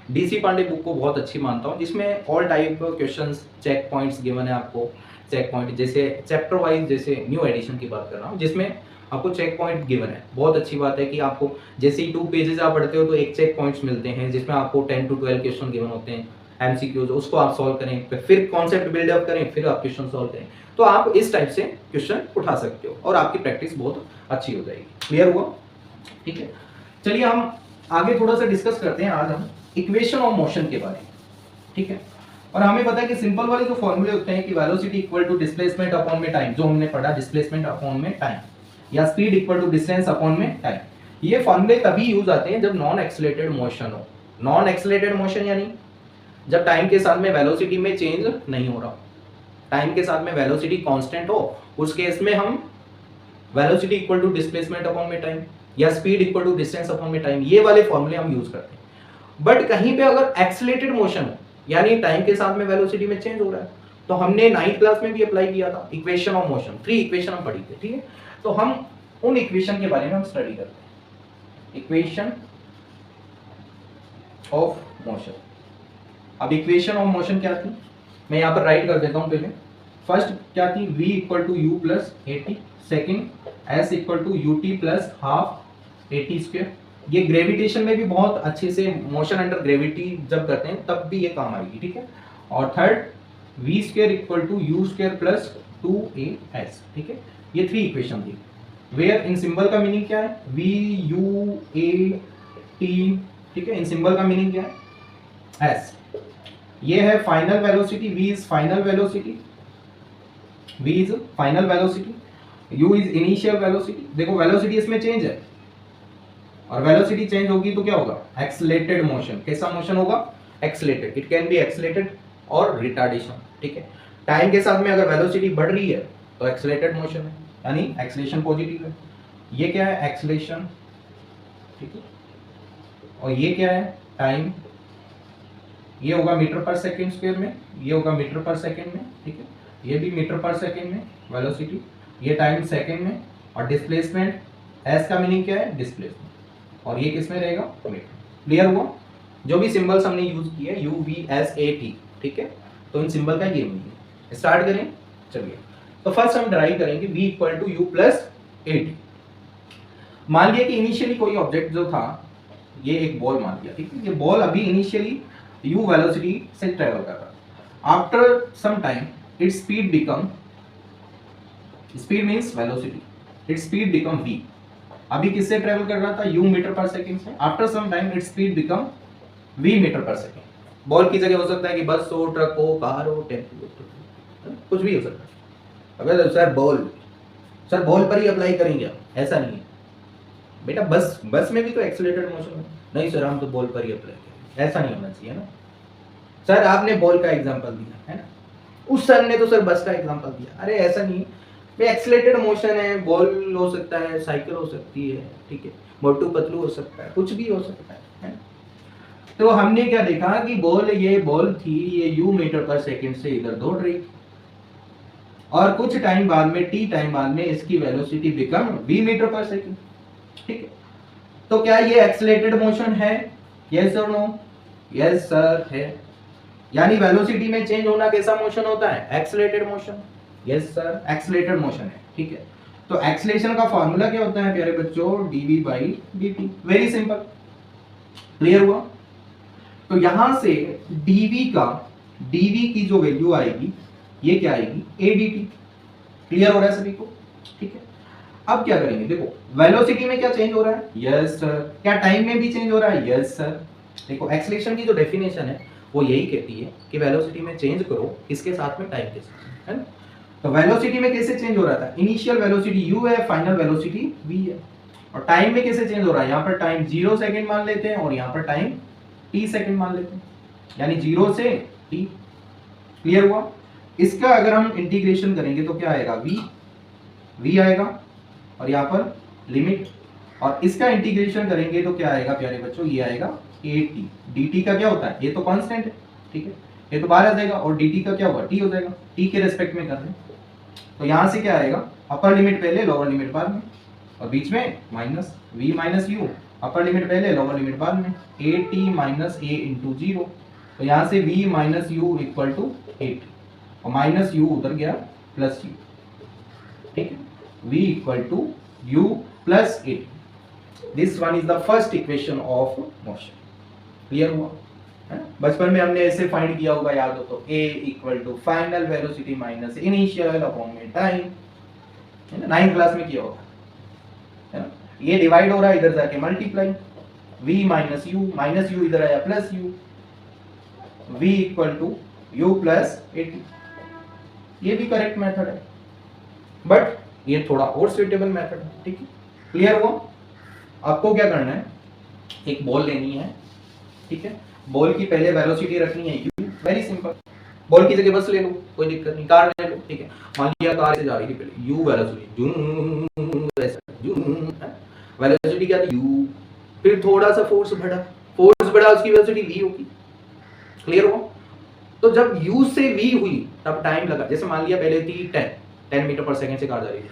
डीसी पांडे बुक को बहुत अच्छी मानता हूँ, जिसमें all type questions, check points given है आपको। चेक पॉइंट जैसे चैप्टर वाइज, जैसे न्यू एडिशन की बात कर रहा हूँ, जिसमें आपको चेक पॉइंट गिवन है। बहुत अच्छी बात है कि आपको जैसे ही 2 पेजेस आप पढ़ते हो तो एक चेक पॉइंट्स मिलते हैं, जिसमें आपको 10 to 12 क्वेश्चन गिवन होते हैं, एमसीक्यूज, उसको आप सॉल्व करें, फिर कॉन्सेप्ट बिल्डअप करें, फिर आप क्वेश्चन सॉल्व करें। तो आप इस टाइप से क्वेश्चन उठा सकते हो और आपकी प्रैक्टिस बहुत अच्छी हो जाएगी। क्लियर हुआ, ठीक है। चलिए हम आगे थोड़ा सा डिस्कस करते हैं। आज हम इक्वेशन ऑफ मोशन के बारे में, ठीक है। और हमें पता है कि सिंपल वाले जो फॉर्मूले होते हैं कि velocity equal to displacement upon में टाइम, जो हमने पढ़ा डिस्प्लेसमेंट अपॉन में टाइम, या speed equal to distance upon में टाइम, ये फॉर्मूले तभी यूज आते हैं जब नॉन एक्सेलरेटेड मोशन हो। नॉन एक्सेलरेटेड मोशन यानी जब टाइम के साथ में वेलोसिटी में चेंज नहीं हो रहा, टाइम के साथ में वेलोसिटी कांस्टेंट हो, उस केस में हम velocity equal to displacement upon में टाइम या speed equal to distance upon में टाइम, ये वाले फॉर्मूले हम यूज करते हैं। बट कहीं पे अगर एक्सेलरेटेड मोशन हो, यानी टाइम के साथ में वेलोसिटी में चेंज हो रहा है, तो हमने 9th क्लास में भी अप्लाई किया था इक्वेशन ऑफ मोशन, 3 इक्वेशन हम पढ़ी थे, ठीक है। तो हम उन इक्वेशन के बारे में हम स्टडी करते हैं, इक्वेशन ऑफ मोशन। अब इक्वेशन ऑफ मोशन क्या थी, मैं यहाँ पर राइट कर देता हूँ पहले। फर्स्ट क्या थी, v equal to u plus a t. Second s equal to u t plus half a t square. ये ग्रेविटेशन में भी बहुत अच्छे से, मोशन अंडर ग्रेविटी जब करते हैं तब भी ये काम आएगी, ठीक है। और third v square equal to u square plus 2as, ठीक है। ये 3 इक्वेशन थी। वेयर इन सिंबल का मीनिंग क्या है, v u a t, ठीक है। इन सिंबल का मीनिंग क्या है, s। ये है final velocity, v is final velocity, v is final velocity, u is initial velocity. देखो वेलोसिटी इसमें चेंज है, और वेलोसिटी चेंज होगी तो क्या होगा, एक्सेलरेटेड मोशन। कैसा मोशन होगा, accelerated. It can be accelerated और रिटार्डेशन, ठीक है। टाइम के साथ में अगर वेलोसिटी बढ़ रही है तो एक्सेलरेटेड मोशन है, यानी एक्सेलरेशन पॉजिटिव है। ये क्या है, एक्सेलरेशन, ठीक है। और ये क्या है, टाइम। ये होगा मीटर पर सेकेंड स्क्वायर में, ये होगा मीटर पर सेकेंड में, ठीक है। ये भी मीटर पर सेकेंड में वेलोसिटी, ये टाइम सेकेंड में। और डिस्प्लेसमेंट, एस का मीनिंग क्या है, डिस्प्लेसमेंट, और ये किस में रहेगा, मीटर। क्लियर हुआ। जो भी सिंबल्स हमने यूज किए, you V S A T, ठीक है। तो इन सिंबल का ये मीनिंग है। स्टार्ट करें, चलिए। तो फर्स्ट हम ड्राइव करेंगे v equal to u plus a t. मान लिया कि इनिशियली कोई ऑब्जेक्ट जो था, ये एक बॉल मान लिया, ठीक है, ये बॉल अभी इनिशियली u वेलोसिटी से ट्रेवल कर रहा था। After some time its speed become, speed means velocity, its speed become v। अभी किससे ट्रेवल कर रहा था, u मीटर पर सेकंड से। After some time its speed become v metre per second. Ball की जगह हो सकता है कि बस हो, ट्रक हो, कार हो, टेम्पो हो, कुछ भी हो सकता है। अगर सर बॉल पर ही अप्लाई करेंगे, ऐसा नहीं है बेटा, बस में भी तो एक्सीलरेटेड मोशन है। नहीं सर हम तो बॉल पर ही अप्लाई करेंगे, ऐसा नहीं होना चाहिए ना। सर आपने बॉल का एग्जांपल दिया है ना, उस सर ने तो सर बस का एग्जांपल दिया, अरे ऐसा नहीं भाई, एक्सीलरेटेड मोशन है, बॉल हो सकता है, साइकिल हो सकती है, ठीक है, मोटू पतलू हो सकता है, कुछ भी हो सकता है। तो हमने क्या देखा कि ये बॉल थी, ये u मीटर पर सेकंड से इधर दौड़ रही थी, और कुछ टाइम बाद में, t टाइम बाद में इसकी velocity become v metre per second, ठीक है। तो क्या ये एक्सीलरेटेड मोशन है, यस और नो? यस सर है। यानी वेलोसिटी में चेंज होना कैसा मोशन होता है, accelerated motion. Yes sir, accelerated motion है, ठीक है। तो एक्सीलरेशन का फार्मूला क्या होता है प्यारे बच्चों, dv/dt। वेरी सिंपल, क्लियर हुआ? तो यहां से dv की जो वैल्यू आएगी, ये क्या आएगी, adt। क्लियर हो रहा है सभी को? ठीक है। अब क्या करेंगे, देखो वेलोसिटी में क्या चेंज हो रहा है, यस सर। क्या टाइम में भी चेंज हो रहा है, यस सर। देखो एक्सीलरेशन की जो डेफिनेशन है वो यही कहती है कि वेलोसिटी में चेंज करो किसके साथ में, टाइम के साथ, है ना। तो वेलोसिटी में कैसे चेंज हो रहा था, इनिशियल वेलोसिटी u है, फाइनल वेलोसिटी v है। और टाइम में कैसे चेंज हो रहा है, यहाँ पर टाइम 0 सेकंड मान लेते हैं और यहाँ पर टाइम t सेकंड मान लेते हैं, यानी 0 से t। क्लियर हुआ? इसका अगर हम इंटीग्रेशन करेंगे तो क्या आएगा, v आएगा, और यहाँ पर लिमिट, और इसका इंटीग्रेशन करेंगे तो क्या आएगा प्यारे बच्चों, ये आएगा at। dt का क्या होता है, ये तो कांस्टेंट है, ठीक है, ये तो बाहर आ जाएगा, और dt का क्या होगा, t हो जाएगा, t के रेस्पेक्ट में कर रहे हैं। तो यहाँ से क्या आएगा, अपर लिमिट पहले, लोअर लिमिट बाद में, और बीच में minus v minus u, upper limit पहले, लोअर लिमिट बाद में, at माइनस a इंटू 0। तो यहाँ से v minus u equal to 8, और माइनस u उधर गया प्लस u, ठीक है, v equal to u plus 8। This one is the first equation of motion. Clear हुआ? बचपन में हमने ऐसे फाइंड किया होगा, याद हो तो, a equal to final velocity minus initial upon में टाइम, है ना, 9th क्लास में किया होगा, है ना। ये डिवाइड हो रहा है, इधर जाके मल्टीप्लाई, v माइनस u इधर आया plus u, v equal to u plus 80। ये भी करेक्ट मेथड है, बट ये थोड़ा और सुइटेबल मेथड है, ठीक है। क्लियर हुआ? आपको क्या करना है, एक बॉल लेनी है, ठीक है, बॉल की पहले वेलोसिटी रखनी है u, वेरी सिंपल। बॉल की जगह बस ले लो, कोई दिक्कत नहीं, कार ले लो, ठीक है। मान लिया कार से जा रही थी पहले, u वेलोसिटी, वेलोसिटी क्या थी u, फिर थोड़ा सा फोर्स बढ़ा, उसकी वेलोसिटी v होगी। क्लियर हुआ? तो जब u से v हुई तब टाइम लगा, जैसे मान लिया पहले थी 10 मीटर पर सेकंड से कार जा रही थी,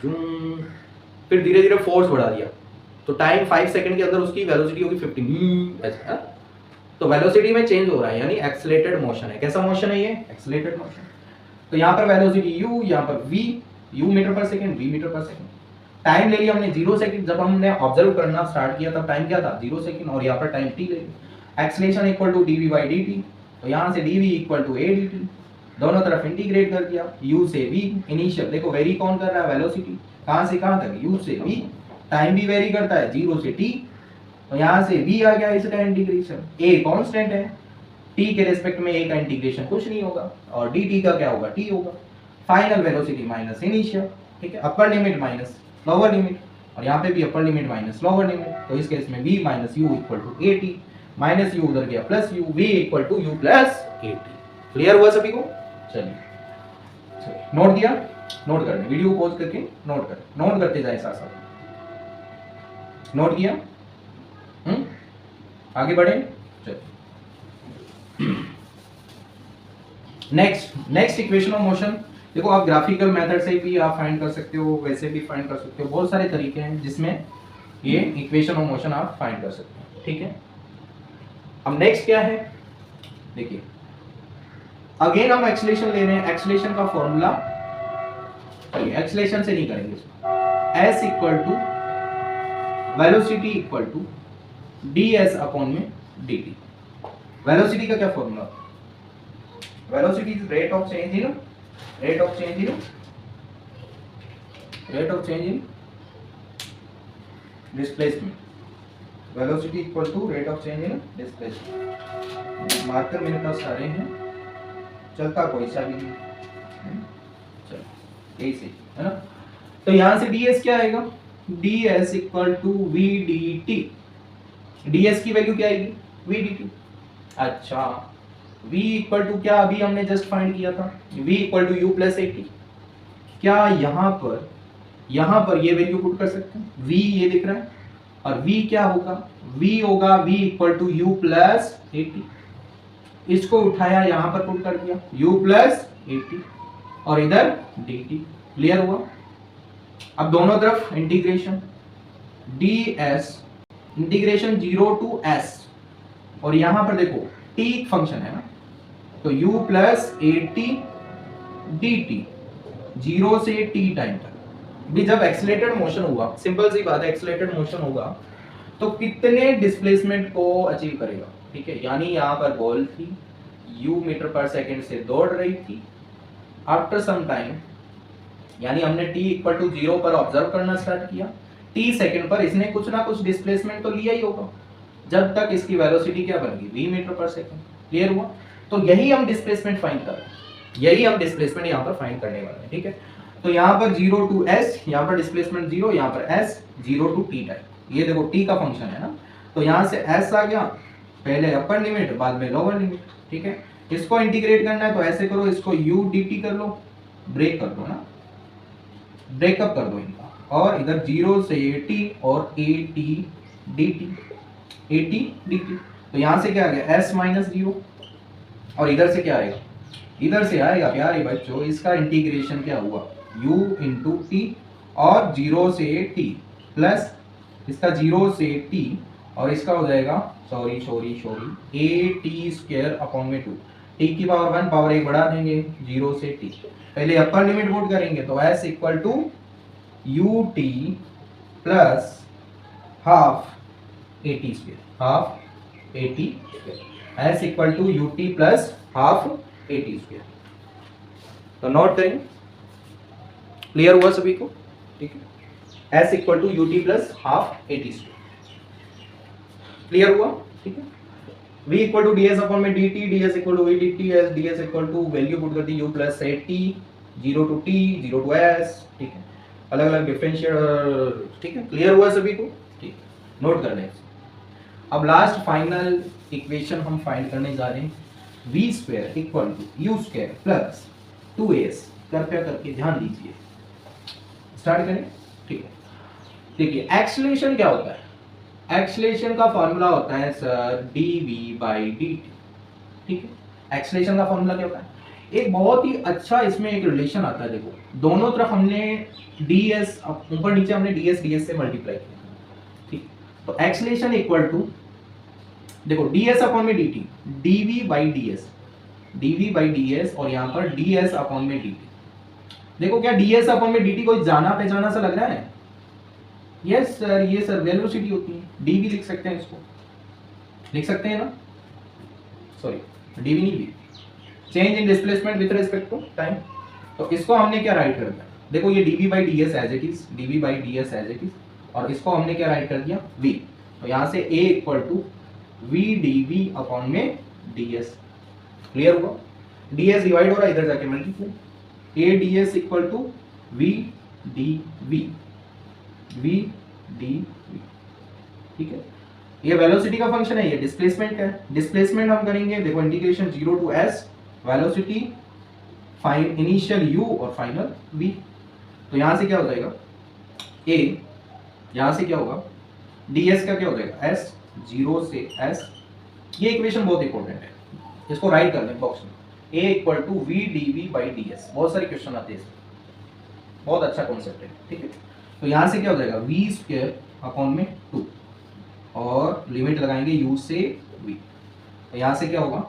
फिर धीरे धीरे फोर्स बढ़ा दिया, तो टाइम 5 सेकंड के अंदर उसकी वेलोसिटी होगी 15, ऐसा। तो वेलोसिटी में चेंज हो रहा है, यानी एक्सीलरेटेड मोशन है। कैसा मोशन है ये, एक्सीलरेटेड मोशन। तो यहाँ पर वेलोसिटी u, यहाँ पर v, u metre per second, v metre per second. Time ले लिया हमने 0 सेकंड, जब हमने ऑब्जर्व करना स्टार्ट किया तब टाइम क्या था, 0 सेकंड, और यहाँ पर टाइम t ले लिया। एक्सीलरेशन इक्वल टू dv/dt, तो यहाँ से dv इक्वल टू adt, दोनों तरफ इंटीग्रेट कर दिया, u से v। इनिशियल देखो वेरी कौन कर रहा है, वेलोसिटी, कहां से कहां तक, u से v। टाइम भी वेरी करता है, 0 से t, तो यहाँ से v आ गया, इसका इंटीग्रेशन, a कांस्टेंट है, t के रेस्पेक्ट में a का इंटीग्रेशन कुछ नहीं होगा, और dt का क्या होगा, t होगा। फाइनल वेलोसिटी माइनस इनिशियल, ठीक है, upper limit minus lower limit, और यहाँ पे भी upper limit minus lower limit. तो इस केस में v minus u equal to at, minus u उधर गया plus u, v equal to u plus 80। Clear हुआ सभी को? चलिए नोट दिया, नोट करने, वीडियो पॉज करके नोट करते जाए साथ साथ। नोट किया? आगे बढ़े, चलिए। Next equation of motion. देखो आप ग्राफिकल मेथड से भी आप फाइंड कर सकते हो, वैसे भी फाइंड कर सकते हो, बहुत सारे तरीके हैं जिसमें ये इक्वेशन ऑफ मोशन आप फाइंड कर सकते हो, ठीक है। अब नेक्स्ट क्या है, देखिए अगेन हम एक्सीलरेशन ले रहे हैं। एक्सीलरेशन का फॉर्मूला, चलिए एक्सीलरेशन से नहीं करेंगे, s equal to velocity equal to ds upon में dt। वेलोसिटी का क्या formula? Velocity is rate of change in rate of change in displacement. Velocity equal to rate of change in displacement. Marker मेरे पास सारे हैं, चलता कोई सा भी नहीं, चलो यही सही है ना। तो यहां से ds क्या आएगा? ds equal to v dt। ds की वैल्यू क्या आएगी? v dt। अच्छा, v इक्वल टू क्या अभी हमने जस्ट फाइंड किया था? v equal to u plus 80। क्या यहाँ पर ये वैल्यू पुट कर सकते हैं? v ये दिख रहा है, और v क्या होगा? v होगा v equal to u plus 80। इसको उठाया यहाँ पर पुट कर दिया u प्लस 80 और इधर dt। क्लियर हुआ? अब दोनों तरफ integration ds integration 0 to s, और यहां पर देखो t फंक्शन है ना, तो u प्लस 80 dt 0 से t टाइम तक। भी जब एक्सीलरेटेड मोशन हुआ, सिंपल सी बात है, एक्सीलरेटेड मोशन होगा तो कितने डिस्प्लेसमेंट को अचीव करेगा? ठीक है, यानी यहां पर बॉल थी, u मीटर पर सेकंड से दौड़ रही थी। आफ्टर सम टाइम, यानी हमने t इक्वल टू 0 पर ऑब्जर्व करना स्टार्ट किया, t सेकंड पर इसने कुछ ना कुछ डिस्प्लेसमेंट तो लिया ही होगा, जब तक इसकी वेलोसिटी क्या बन गई? v metre per second. Clear हुआ? तो यही हम डिस्प्लेसमेंट फाइंड कर रहे हैं, यही हम डिस्प्लेसमेंट यहाँ पर फाइंड करने वाले हैं। ठीक है, तो यहाँ पर 0 टू s, यहाँ पर डिस्प्लेसमेंट 0, यहाँ पर s 0 टू t टाइम। ये देखो t का फंक्शन है ना, तो यहाँ से s आ गया, पहले अपर लिमिट बाद में लोअर लिमिट। ठीक है, इसको इंटीग्रेट करना है तो ऐसे करो, इसको u dt कर लो, ब्रेक कर दो ना, ब्रेकअप कर दो इनका, और इधर 0 से t और at dt। तो यहां से क्या आ गया? s माइनस 0, और इधर से क्या आएगा? इधर से आएगा प्यारे बच्चों, इसका इंटीग्रेशन क्या हुआ? u इंटू टी, और 0 से t प्लस इसका 0 से t, और इसका हो जाएगा sorry a t square upon में 2, t की पावर 1 पावर 1 बढ़ा देंगे 0 से t। पहले अपर लिमिट पुट करेंगे तो s equal to u t plus half a t square, half a t square, s equal to u t plus half a t square. तो note करेंगे, clear हुआ सभी को? ठीक है, s equal to u t plus half a t square. Clear हुआ? ठीक है, v equal to ds upon में dt, ds equal to v dt, s ds equal to value put कर दी u plus 80, 0 to t 0 to s। ठीक है, अलग अलग differential. ठीक है, क्लियर हुआ सभी को? ठीक, नोट कर लें। अब लास्ट फाइनल इक्वेशन हम फाइंड करने जा रहे हैं, v square equal to u square plus 2as। कृपया करके ध्यान दीजिए, स्टार्ट करें। ठीक है, देखिए एक्सीलरेशन क्या होता है? एक्सीलरेशन का फॉर्मूला होता है सर dv बाई dt। ठीक है, एक्सीलरेशन का फॉर्मूला क्या होता है? एक बहुत ही अच्छा इसमें एक रिलेशन आता है। देखो दोनों तरफ हमने ds, ऊपर नीचे हमने ds से मल्टीप्लाई किया। ठीक, तो एक्सीलरेशन इक्वल टू, देखो ds अपॉन में dt, dv बाई ds, और यहाँ पर ds अपॉन में dt। देखो क्या ds अपॉन में dt कोई जाना पहचाना सा लग रहा है? यस सर, ये सर वेलोसिटी होती है, dv लिख सकते हैं, इसको लिख सकते हैं ना, सॉरी dv नहीं, change in displacement with respect to time. तो इसको हमने क्या राइट कर दिया? देखो ये dv by ds as it is, dv by ds as it is, और इसको हमने क्या राइट कर दिया? v। तो यहाँ से a equal to v dv upon में ds। क्लियर हुआ? ds डिवाइड हो रहा है, इधर जाके multiply, a ds equal to v dv, v dv। ठीक है, ये वेलोसिटी का फंक्शन है, ये डिस्प्लेसमेंट का है। डिस्प्लेसमेंट हम करेंगे, देखो integration 0 to s, velocity fine initial u और फाइनल v। तो यहां से क्या हो जाएगा? a, यहां से क्या होगा? ds का क्या हो जाएगा? s 0 से s। ये इक्वेशन बहुत इंपॉर्टेंट है, इसको राइट कर दें बॉक्स में, a equal to v dv by ds। बहुत सारे क्वेश्चन आते हैं इसमें, बहुत अच्छा कॉन्सेप्ट है। ठीक है, तो यहां से क्या हो जाएगा? v स्क्वायर अपॉन में 2, और लिमिट लगाएंगे u से v। तो यहां से क्या होगा?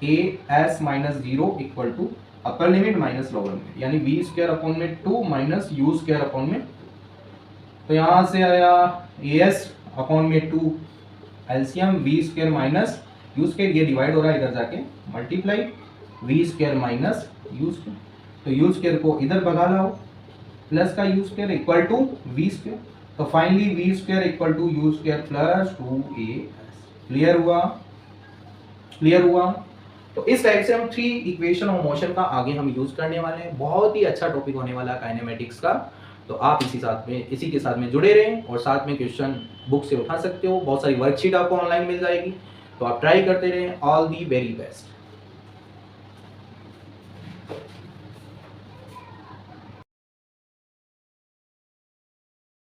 a s minus 0 equal to upper limit minus lower limit, यानी v स्क्वायर अपॉन में 2 माइनस u स्क्वायर अपॉन में तो यहाँ से आया एस अपॉन में 2 LCM v square minus u square, ये डिवाइड हो रहा है इधर जाके, multiply v square minus u square, तो यू स्क्वायर को इधर भगा लाओ, प्लस का u square equal to v square, तो finally v square equal to u square plus 2as। Clear हुआ? क्लियर हुआ? तो इस टाइप से हम 3 इक्वेशन ऑफ मोशन का आगे हम यूज करने वाले हैं। बहुत ही अच्छा टॉपिक होने वाला है काइनेमेटिक्स का, तो आप इसी के साथ में जुड़े रहें और साथ में क्वेश्चन बुक से उठा सकते हो। बहुत सारी वर्कशीट आपको ऑनलाइन मिल जाएगी, तो आप ट्राई करते रहें। All the very best.